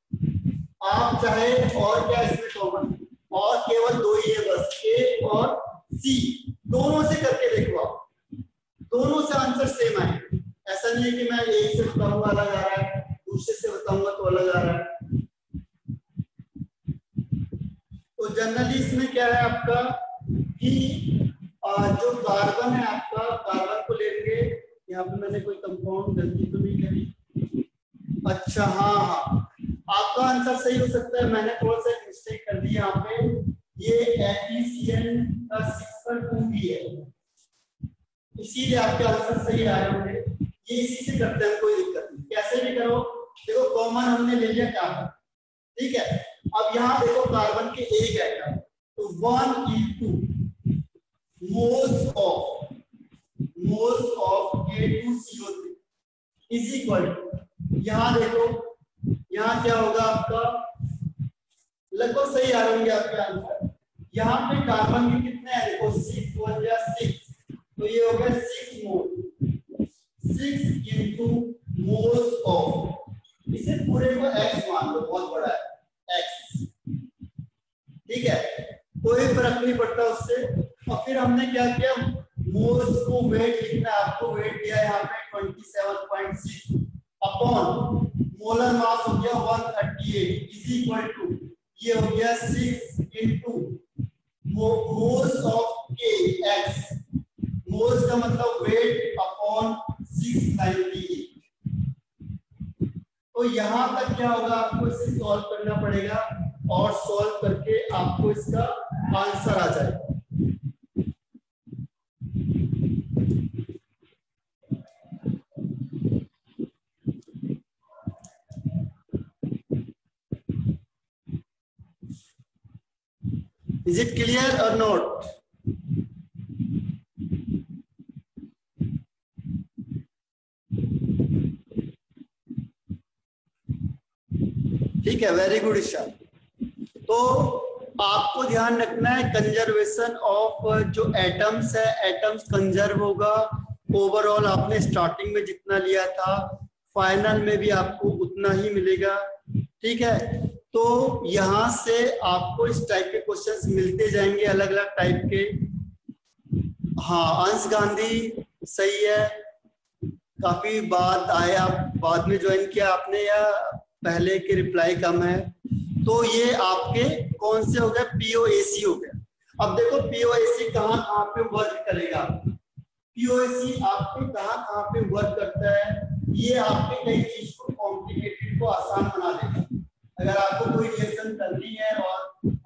S1: आप चाहे। और क्या इसमें कॉमन, और केवल दो ही है बस, ए और सी, दोनों से करके देखो आप, दोनों से आंसर सेम आएंगे। ऐसा नहीं है कि मैं ए से बताऊंगा अलग आ रहा है, दूसरे से बताऊंगा तो अलग आ रहा है। तो जनरली इसमें क्या है आपका कि जो कार्बन है आपका, कार्बन को लेंगे, यहाँ पे मैंने कोई कंपाउंड गलती तो नहीं करी। अच्छा हाँ, आपका आंसर सही हो सकता है, मैंने थोड़ा सा मिस्टेक कर दी यहाँ पे। ये FeCN का 6 पर 2 भी डी है, इसीलिए आपके आंसर सही आए होंगे। ये इसी से करते हैं, कोई दिक्कत नहीं, कैसे भी करो। देखो कॉमन हमने ले लिया कार्बन, ठीक है। अब यहाँ देखो कार्बन के एक एटम, तो 1 into moles of K2CO3 is equal to, यहाँ देखो यहाँ क्या होगा आपका, लगभग सही आ रहे होंगे आपके आंसर। यहाँ पे कार्बन के कितने हैं देखो, 6 1 या 6, तो ये हो गया 6 मोल, 6 into moles of, इसे पूरे को x मान लो, बहुत बड़ा है x, ठीक है, कोई फर्क नहीं पड़ता उससे। और फिर हमने क्या किया, मोल्स को वेट लिखना है, आपको वेट दिया है यहाँ पे 27.6 अपॉन मोलर मास हो गया 138 इज इक्वल टू, ये हो गया 6 into moles of K x, moles का मतलब वेट अपॉन 698। तो यहां तक क्या होगा, आपको इसे सॉल्व करना पड़ेगा और सॉल्व करके आपको इसका आंसर आ जाएगा। Is it clear or not? ठीक है, वेरी गुड ईशा। तो आपको ध्यान रखना है कंजर्वेशन ऑफ जो एटम्स है, एटम्स कंजर्व होगा। ओवरऑल आपने स्टार्टिंग में जितना लिया था फाइनल में भी आपको उतना ही मिलेगा, ठीक है। तो यहां से आपको इस टाइप के क्वेश्चंस मिलते जाएंगे, अलग अलग टाइप के। हाँ, अंश गांधी सही है, काफी बाद आए, आप बाद में ज्वाइन किया आपने या पहले के रिप्लाई कम है, तो ये आपके कौन से हो गए, पीओएसी हो गया। अब देखो पीओएसी कहाँ कहाँ पे वर्क करेगा, पीओएसी आपके कहाँ कहाँ पे वर्क करता है, ये आपके कई चीज को कॉम्प्लिकेटेड को आसान बना देगा। अगर आपको कोई रिएक्शन करनी है और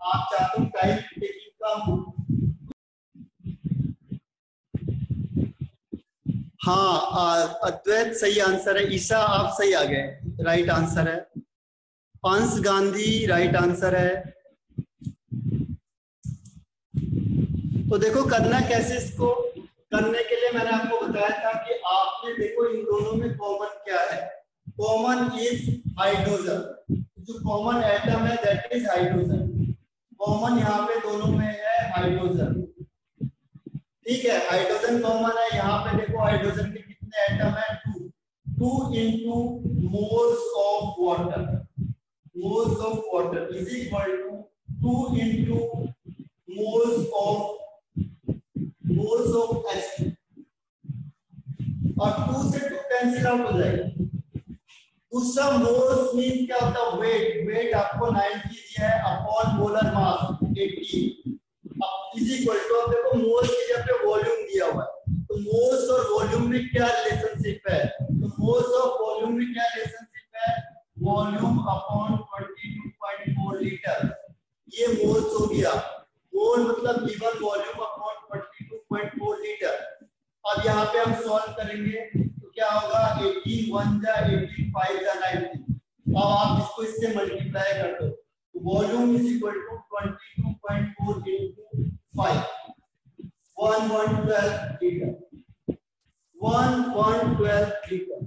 S1: आप चाहते हो टाइम टेकिंग कम हो, हाँ अद्वैत सही आंसर है, ईशा आप सही आ गए, राइट आंसर है। अंश गांधी राइट आंसर है। तो देखो करना कैसे, इसको करने के लिए मैंने आपको बताया था कि आपने देखो इन दोनों में कॉमन क्या है, कॉमन इज हाइड्रोजन, जो कॉमन एटम है दैट इज हाइड्रोजन, कॉमन यहाँ पे दोनों में है हाइड्रोजन, ठीक है, हाइड्रोजन कॉमन है। यहाँ पे देखो हाइड्रोजन के कितने एटम है, 2 into moles of water, moles of water is equal to 2 into moles of H2, और 2 से 2 कैंसिल आउट हो जाएगा। दूसरा मोल्स मीन क्या होता है, वेट, वेट आपको 90 दिया है upon molar mass 80 is equal to, अब देखो मोल्स की जगह पे वॉल्यूम दिया हुआ है, तो मोल्स और वॉल्यूम में क्या रिलेशनशिप है, तो मोल्स और वॉल्यूम में क्या रिलेशनशिप है, वॉल्यूम अपॉन 22.4 लीटर, ये मोल्स हो गया। मोल मतलब गिवन वॉल्यूम अपॉन 22.4 लीटर। अब यहाँ पे हम सॉल्व करेंगे तो क्या होगा, 18 1 जा 18 5 जा 90, अब आप इसको इससे मल्टीप्लाई कर दो, volume is equal to 22.4 into 5, 1112 litre, 1112 litre.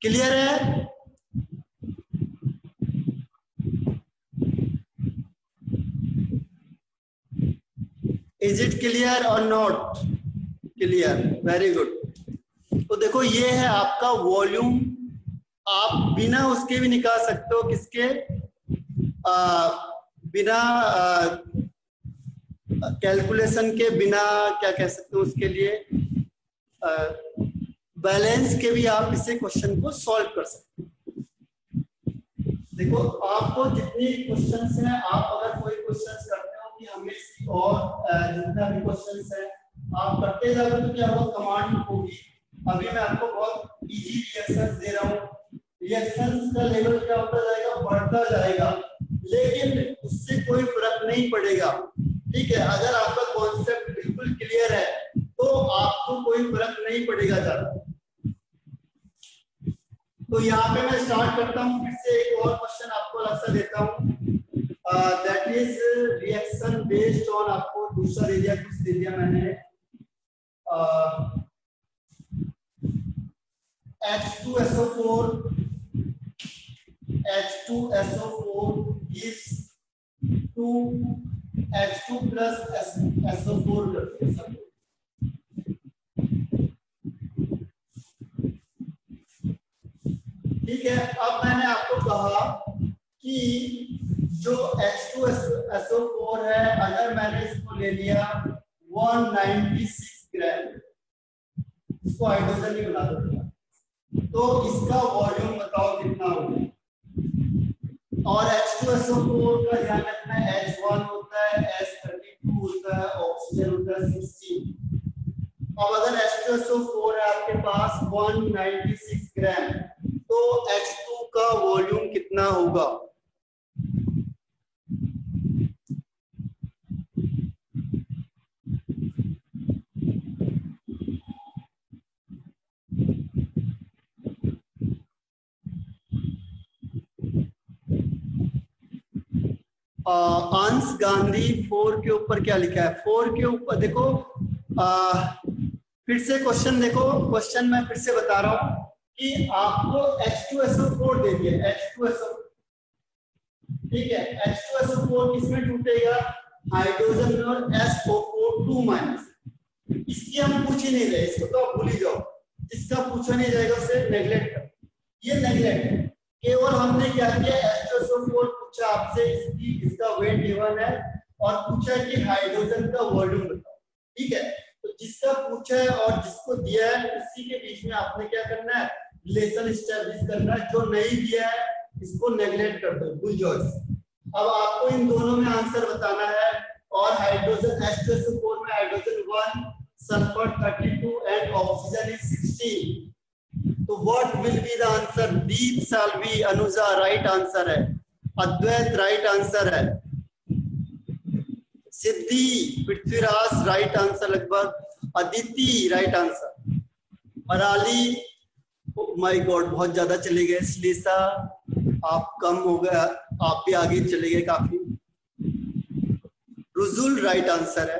S1: Clear है? इज इट क्लियर और नॉट क्लियर? Very good. तो देखो ये है आपका वॉल्यूम, आप बिना उसके भी निकाल सकते हो, किसके बिना कैलकुलेशन के, बिना क्या कह सकते हो उसके लिए, बैलेंस के भी आप इसे क्वेश्चन को सॉल्व कर सकते हो। देखो आपको जितनी क्वेश्चंस हैं, आप अगर कोई क्वेश्चंस करते हो कि हमें और जितना भी क्वेश्चंस है आप करते जाओगे तो क्या होगा, कमांड होगी। अभी मैं आपको बहुत इजी रिएक्शंस दे रहा हूँ, रिएक्शंस का लेवल क्या होता जाएगा, बढ़ता जाएगा। लेकिन उससे कोई फर्क नहीं पड़ेगा। ठीक है, अगर आपका कॉन्सेप्ट बिल्कुल क्लियर है तो आपको कोई फर्क नहीं पड़ेगा ज्यादा। तो यहाँ पे मैं स्टार्ट करता हूँ, फिर से एक और क्वेश्चन आपको अलग सा देता हूँ, that is reaction based on, आपको दूसरा दे दिया, कुछ दे दिया मैंने, H2SO4 is to H2 plus SO4 करते हैं। ठीक है, अब मैंने आपको कहा कि जो H2SO4 है, अगर मैंने इसको ले लिया 196 ग्राम, इसको हाइड्रोजन ही बना दूंगा, तो इसका वॉल्यूम बताओ कितना होगा। और H2SO4 का ध्यान रखना है, H1 होता है, S32 होता है, ऑक्सीजन होता है 16। अब अगर H2SO4 है आपके पास 196 ग्राम, तो H2 का वॉल्यूम कितना होगा? अंश गांधी 4 के ऊपर क्या लिखा है? 4 के ऊपर देखो, फिर से क्वेश्चन देखो, क्वेश्चन मैं फिर से बता रहा हूं कि आपको H2SO4 दे दिया, H2SO, ठीक है, H2SO4 किसमें टूटेगा? हाइड्रोजन में, और SO4 2 माइनस। इसकी हम पूछ ही नहीं रहे, इसको तो आप भूल ही जाओ, जिसका पूछा नहीं जाएगा उसे नेग्लेक्ट कर, ये नेग्लेक्ट है। केवल हमने क्या किया, H2SO4 पूछा आपसे, इसका वेट गिवन है, और पूछा कि हाइड्रोजन का वॉल्यूम बताओ। ठीक है, तो जिसका पूछा है और जिसको दिया है, उसी के बीच में आपने क्या करना है, रिलेशन एस्टैब्लिश करना है। जो नहीं दिया है इसको नेग्लेक्ट कर दो, भूल जाओ इसे। अब आपको इन दोनों में आंसर बताना है, और हाइड्रोजन H2SO4 में hydrogen 1, sulphur 32 and oxygen is 16। तो what will be the answer? Deep, Salvi, Anuja right answer है, अद्वैत राइट आंसर है, सिद्धि, पृथ्वीराज राइट आंसर लगभग, Aditi right answer, Marali, my god बहुत ज्यादा चले गए, श्लीसा आप कम हो गया, आप भी आगे चले गए काफी, रुजुल राइट आंसर है,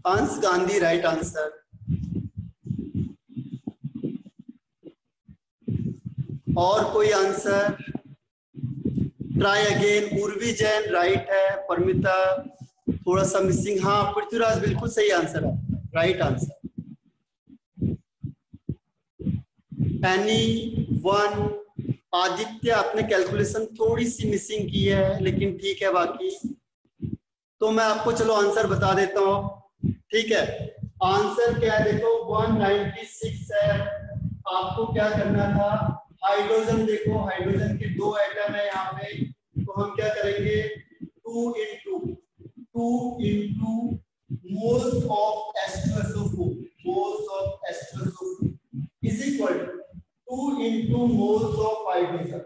S1: अंश गांधी राइट आंसर, और कोई answer? Try again, Urvi Jain right है, परमिता थोड़ा सा मिसिंग, हाँ पृथ्वीराज बिल्कुल सही आंसर है, राइट आंसर, पैनी 1, आदित्य आपने कैलकुलेशन थोड़ी सी मिसिंग की है, लेकिन ठीक है बाकी। तो मैं आपको चलो आंसर बता देता हूँ, ठीक है, आंसर क्या है देखो 196 है। आपको क्या करना था, हाइड्रोजन देखो, हाइड्रोजन के 2 एटम है यहाँ पे, तो हम क्या करेंगे, 2 into moles of H2SO4, moles of H2SO4 is equal to 2 into moles of hydrogen.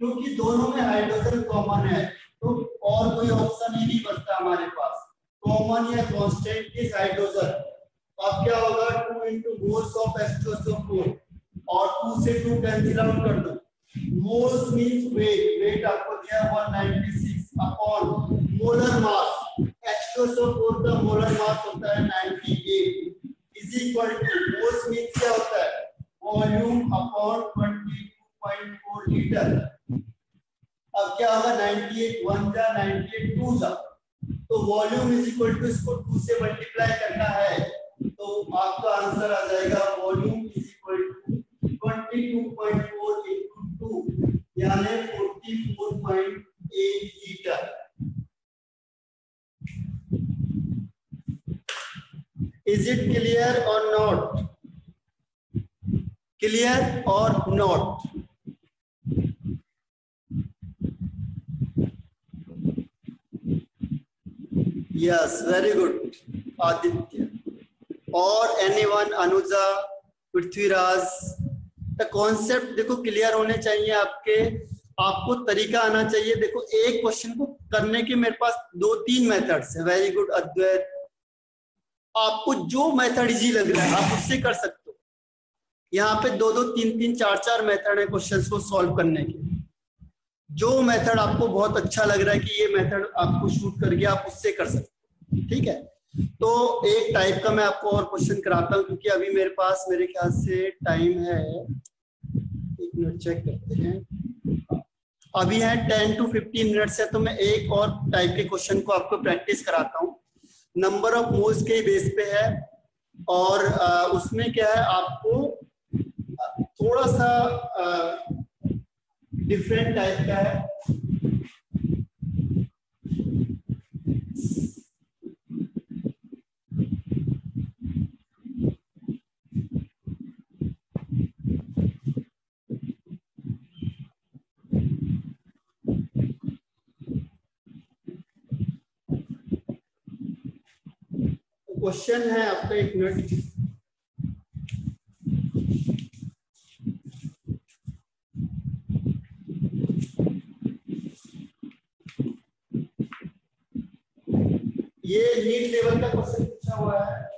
S1: क्योंकि दोनों में हाइड्रोजन कॉमन है, तो और कोई ऑप्शन ही नहीं बचता हमारे पास, कॉमन या कांस्टेंट इज हाइड्रोजन। अब क्या होगा, 2 into moles of H2SO4, और 2 से 2 कैंसिल आउट कर दो, मोल्स मींस वेट, वेट आपको दिया 196 अपॉन मोलर मास, H2SO4 का मोलर मास होता है 98 is equal to, moles means क्या होता है, वॉल्यूम अपॉन 22.4 लीटर। अब क्या होगा, 98 1 जा 98 2 जा, तो वॉल्यूम इज इक्वल टू, इसको 2 से मल्टीप्लाई करना है, तो आपका आंसर आ जाएगा volume is equal to 22.4 into 2 यानी 44.8 litre. Is it clear or not? Clear or not? Yes, very good, Aditya. Or anyone, Anuja, Prithviraj, concept देखो क्लियर होने चाहिए आपके, आपको तरीका आना चाहिए। देखो एक क्वेश्चन को करने के मेरे पास 2-3 मेथड्स है। वेरी गुड अद्वैत, आपको जो मेथड इजी लग रहा है आप उससे कर सकते हो। यहाँ पे 2-2, 3-3, 4-4 मेथड है क्वेश्चंस को सॉल्व करने के। जो मेथड आपको बहुत अच्छा लग रहा है कि ये मेथड आपको शूट करके आप उससे कर सकते हो, ठीक है। तो एक टाइप का मैं आपको और क्वेश्चन कराता हूँ, क्योंकि अभी मेरे पास मेरे ख्याल से टाइम है, एक मिनट चेक करते हैं, अभी है 10 to 15 मिनट्स है। तो मैं एक और टाइप के क्वेश्चन को आपको प्रैक्टिस कराता हूँ, नंबर ऑफ मोल्स के बेस पे है। और उसमें क्या है, आपको थोड़ा सा डिफरेंट टाइप का है। क्वेश्चन है आपका, एक मिनट, ये नीट लेवल का क्वेश्चन पूछा हुआ है।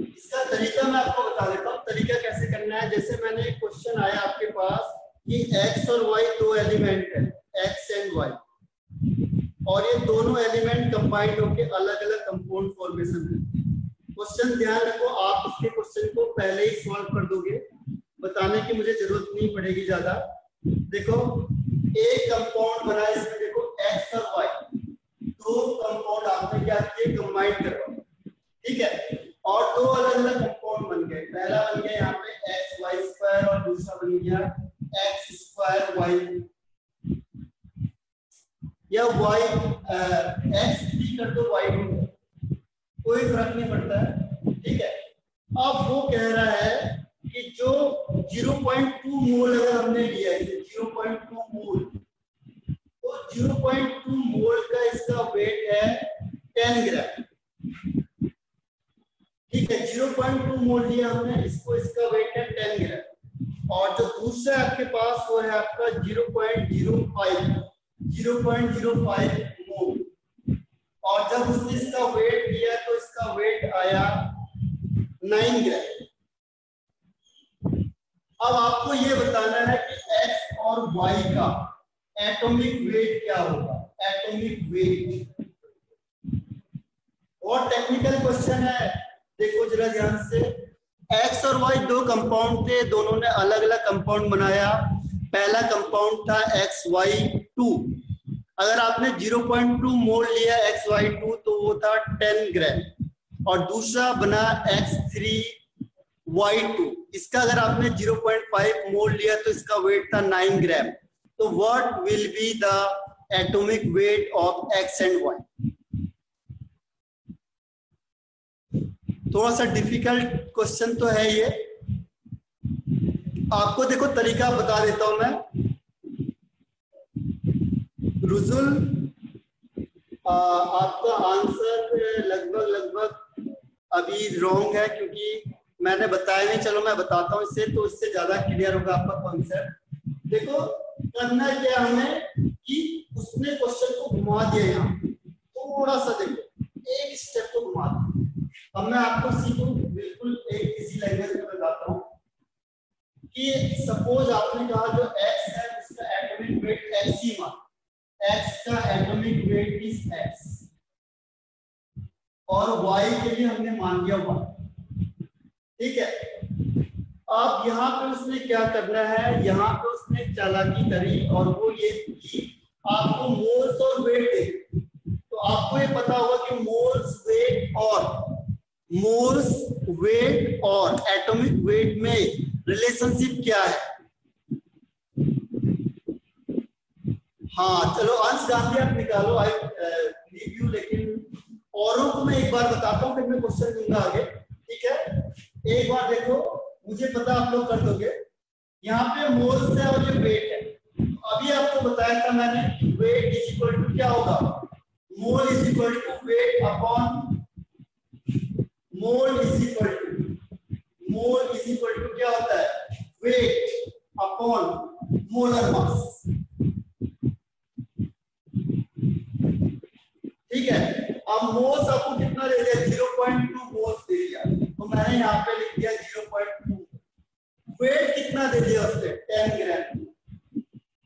S1: इसका तरीका मैं आपको बता देता हूँ, तरीका कैसे करना है। जैसे मैंने एक क्वेश्चन आया आपके पास कि x और y दो एलिमेंट है, x एंड y, और ये दोनों एलिमेंट कंबाइंड होकर अलग अलग कंपाउंड फॉर्मेशन है। क्वेश्चन ध्यान रखो, आप इसके क्वेश्चन को पहले ही सॉल्व कर दोगे, बताने की मुझे जरूरत नहीं पड़ेगी ज्यादा। देखो एक कंपाउंड बना, इसमें देखो x और y दो कंपाउंड आपने क्या किए, कंबाइन करो, ठीक है। और दो अलग अलग कंपाउंड बन गए। पहला बन गया यहाँ पे xy² और दूसरा बन गया x²y, या y x3 कर दो y2, कोई फर्क नहीं पड़ता है, ठीक है। अब वो कह रहा है कि जो 0.2 मोल अगर हमने लिया है, 0.2 मोल, तो 0.2 मोल का इसका वेट है 10 ग्राम, ठीक है। 0.2 मोल लिया हमने, इसको इसका वेट है 10 ग्राम। और जो दूसरा आपके पास वो है आपका 0.05 मोल, और जब उसने इसका वेट लिया तो इसका वेट आया 9 ग्राम। अब आपको ये बताना है कि x और y का एटॉमिक वेट क्या होगा, एटॉमिक वेट। और टेक्निकल क्वेश्चन है, देखो जरा ध्यान से। x और y दो कंपाउंड थे, दोनों ने अलग अलग कंपाउंड बनाया। पहला कंपाउंड था XY2, अगर आपने 0.2 मोल लिया XY2 तो वो था 10 ग्राम, और दूसरा बना X3Y2, इसका अगर आपने 0.5 मोल लिया तो इसका वेट था 9 ग्राम। तो what will be the atomic weight of X and Y? थोड़ा सा डिफिकल्ट क्वेश्चन तो है ये, आपको देखो तरीका बता देता हूं मैं। रुजुल, आपका आंसर लगभग अभी रॉन्ग है, क्योंकि मैंने बताया नहीं। चलो मैं बताता हूँ इससे, तो इससे ज्यादा क्लियर होगा आपका कॉन्सेप्ट। देखो करना क्या हमें कि उसने क्वेश्चन को घुमा दिया, यहाँ थोड़ा सा देखो एक स्टेप को घुमा दिया। अब मैं आपको सीखूं बिल्कुल एक इजी लैंग्वेज में बताता हूँ कि सपोज आपने कहा जो x है उसका एटॉमिक वेट x ही मान, x का एटॉमिक वेट इज x, और y के लिए हमने मान लिया 1, ठीक है। अब यहाँ पे उसने क्या करना है, यहाँ पे उसने चालाकी करी, और वो ये कि आपको मोल्स और वेट दे। तो आपको ये पता होगा कि मोल्स वेट और एटॉमिक वेट में रिलेशनशिप क्या है। हाँ चलो अंश गांधी आप निकालो, आई लीव यू, लेकिन औरों को मैं एक बार बताता हूँ, फिर मैं क्वेश्चन दूंगा आगे, ठीक है। एक बार देखो, मुझे पता आप लोग कर दोगे। यहाँ पे मोल्स है और ये वेट है। अभी आपको बताया था मैंने, वेट इज इक्वल टू क्या होगा, mole is equal to weight upon mole is equal to mole is equal to क्या होता है, वेट अपॉन मोलर मास। ठीक है, अब मोल्स आपको कितना दे दिया, 0.2 मोल्स दे दिया, तो मैंने यहाँ पे लिख दिया 0.2। वेट कितना दे दिया उसने, 10 ग्राम।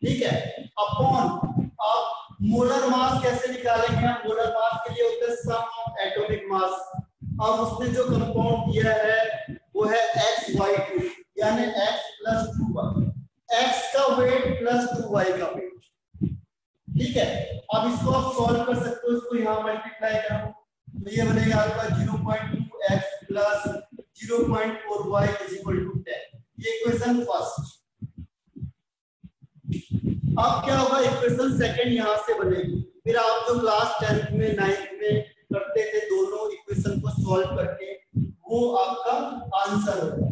S1: ठीक है, अपॉन आप मोलर मास कैसे निकालेंगे, हम मोलर मास के लिए होता है सम ऑफ एटॉमिक मास। अब उसने जो कंपाउंड दिया है वो है XY2 यानी X + 2y, X का वेट प्लस 2y का वेट। ठीक है, अब इसको आप सॉल्व कर सकते हो, इसको यहाँ मल्टीप्लाई करो तो ये बनेगा आपका 0.2x plus 0.4y is equal to 10। ये इक्वेशन फर्स्ट। अब क्या होगा, इक्वेशन सेकंड यहाँ से बनेगी। फिर आप जो क्लास 10th में 9th में करते थे दोनों इक्वेशन को सॉल्व करके, वो आपका आंसर होगा।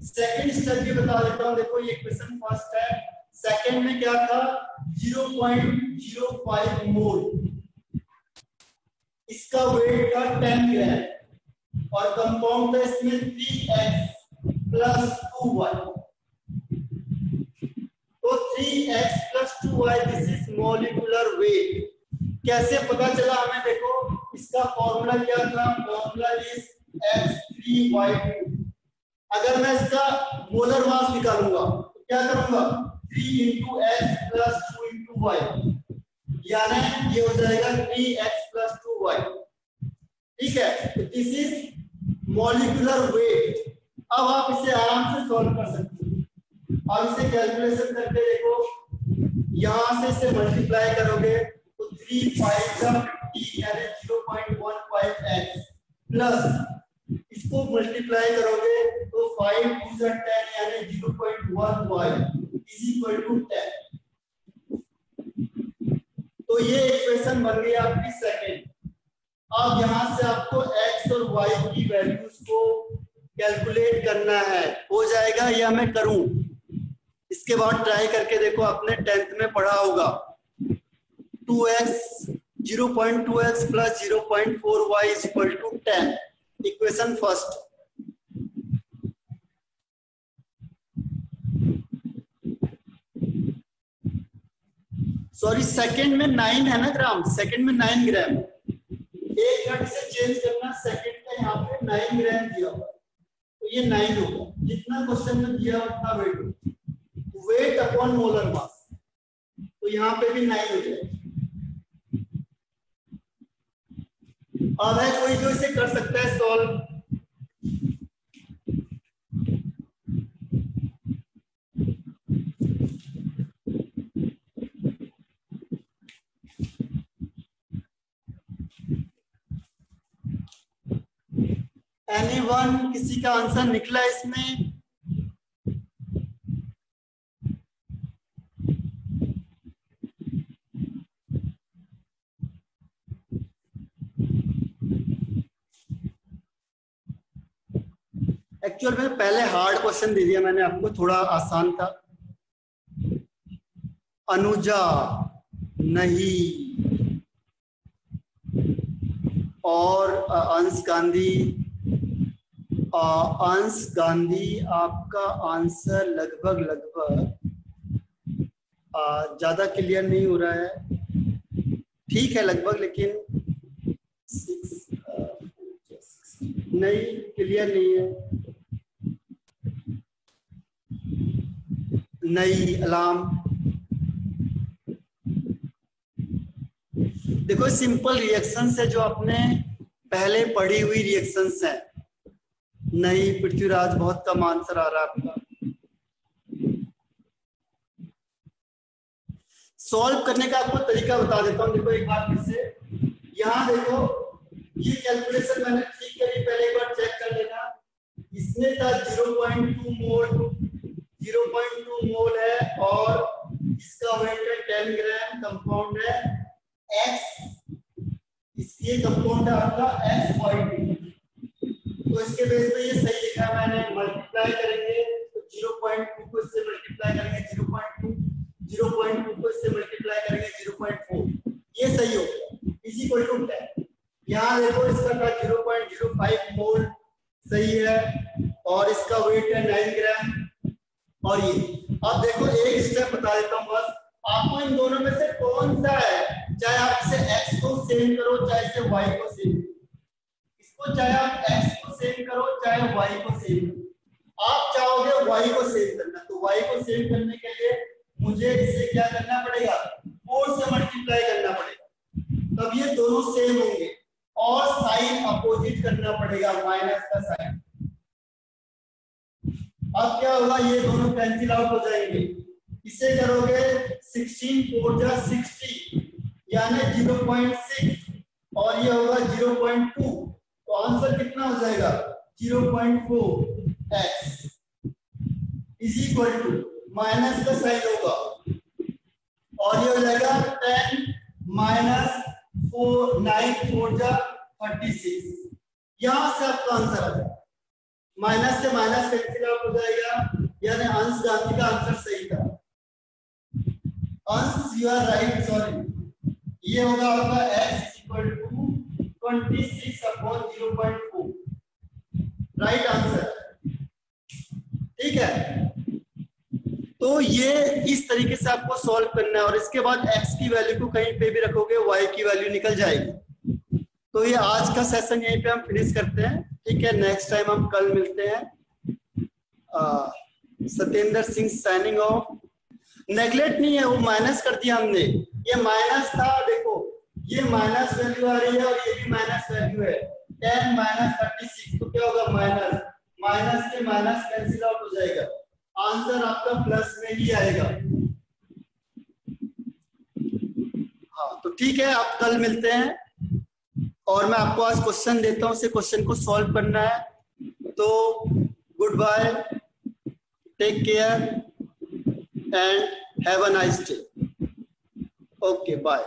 S1: सेकंड स्टेप ये बता देता हूँ, देखो ये इक्वेशन फर्स्ट है, सेकंड में क्या था 0.05 मोल, इसका वेट था 10 ग्राम और कंपाउंड था इसमें 3x प्लस 2y। तो 3x plus 2y this is molecular weight. कैसे पता चला हमें, देखो इसका फॉर्मूला क्या था, फॉर्मूला इज X3Y2। अगर मैं इसका मोलर मास निकालूंगा तो क्या करूंगा, 3 × x प्लस 2 × y, यानी ये हो जाएगा 3x प्लस 2y। ठीक है, तो दिस इज मॉलिक्यूलर वेट। अब आप इसे आराम से सॉल्व कर सकते हो। अब इसे कैलकुलेशन करके देखो, यहां से इसे मल्टीप्लाई करोगे तो 3 × 5 यानी 0.15x प्लस इसको मल्टीप्लाई करोगे तो 5 × 2 = 10 यानी 0.1y इज इक्वल टू 10। तो ये इक्वेशन बन गई आपकी सेकंड। अब यहां से आपको x और y की वैल्यूज को कैलकुलेट करना है, हो जाएगा या मैं करूं, इसके बाद ट्राई करके देखो, आपने 10th में पढ़ा होगा 0.2x plus 0.4y is equal to 10। Equation first. Sorry, second में 9 है ना ग्राम, सेकंड में 9 ग्राम, एक घंटे से चेंज करना, सेकंड का यहाँ पे 9 ग्राम दिया हुआ तो ये 9 होगा, जितना क्वेश्चन में दिया उतना वेट होगा, वेट अपॉन मोलर मास, तो यहाँ पे भी 9 हो जाएगा। अब है कोई जो इसे कर सकता है सॉल्व, एनीवन, किसी का आंसर निकला इसमें? एक्चुअल में पहले हार्ड क्वेश्चन दे दिया मैंने आपको, थोड़ा आसान था। अनुजा नहीं और अंश गांधी, अंश गांधी आपका आंसर लगभग ज्यादा क्लियर नहीं हो रहा है, ठीक है लगभग, लेकिन नहीं क्लियर नहीं है। नई अलार्म, देखो सिंपल रिएक्शंस है जो आपने पहले पढ़ी हुई रिएक्शंस है। नहीं पृथ्वीराज, बहुत कम आंसर आ रहा है आपका। सॉल्व करने का आपको तरीका बता देता हूं, देखो एक बार फिर से, यहां देखो ये कैलकुलेशन मैंने ठीक करी, पहले एक बार चेक कर लेना। इसमें था 0.2 मोल है और इसका वेट है 10 ग्राम, कंपाउंड है X, इसलिए कंपाउंड है आपका XY2। तो इसके बेस पे ये सही लिखा है मैंने, मल्टीप्लाई करेंगे तो 0.2 को इससे मल्टीप्लाई करेंगे 0.2, 0.2 को इससे मल्टीप्लाई करेंगे 0.4, ये सही हो गया, इज इक्वल टू 10। यहाँ देखो इसका था 0.05 मोल, सही है, और इसका वेट है 9 ग्राम। और ये अब देखो एक स्टेप बता देता हूँ बस, आपको इन दोनों में से कौन सा है, चाहे आप इसे x को सेम करो चाहे इसे y को सेम करो, इसको चाहे आप x को सेम करो चाहे y को सेम करो, आप चाहोगे y को सेम करना, तो y को सेम करने के लिए मुझे इसे क्या करना पड़ेगा, 4 से मल्टीप्लाई करना पड़ेगा, तब ये दोनों सेम होंगे, और साइन अपोजिट करना पड़ेगा, माइनस का साइन। अब क्या होगा, ये दोनों कैंसिल आउट हो जाएंगे, इसे करोगे 16 4 जा 60 यानी 0.6 और ये होगा 0.2, तो आंसर कितना हो जाएगा 0.4 x is equal to minus का साइन होगा और ये हो जाएगा 10 माइनस 4 9 4 जा 36, यहां से आपका आंसर आ जाएगा, माइनस से माइनस कैंसिल आउट हो जाएगा, यानी अंश जाति का आंसर सही था, अंश यू आर राइट, सॉरी ये होगा आपका x equal to 26/0.4 right answer, ठीक है। तो ये इस तरीके से आपको सॉल्व करना है और इसके बाद x की वैल्यू को कहीं पे भी रखोगे y की वैल्यू निकल जाएगी। तो ये आज का सेशन यहीं पे हम फिनिश करते हैं, ठीक है। नेक्स्ट टाइम हम कल मिलते हैं। Satyendra Singh signing off. Neglect नहीं है, वो माइनस कर दिया हमने, ये माइनस था, देखो ये माइनस वैल्यू आ रही है और ये भी माइनस वैल्यू है, 10 माइनस 36, तो क्या होगा माइनस, माइनस से माइनस कैंसिल आउट हो जाएगा, आंसर आपका प्लस में ही आएगा। हाँ तो ठीक है, आप कल मिलते हैं और मैं आपको आज क्वेश्चन देता हूं, उसे क्वेश्चन को सॉल्व करना है। तो good bye, take care and have a nice day, okay bye.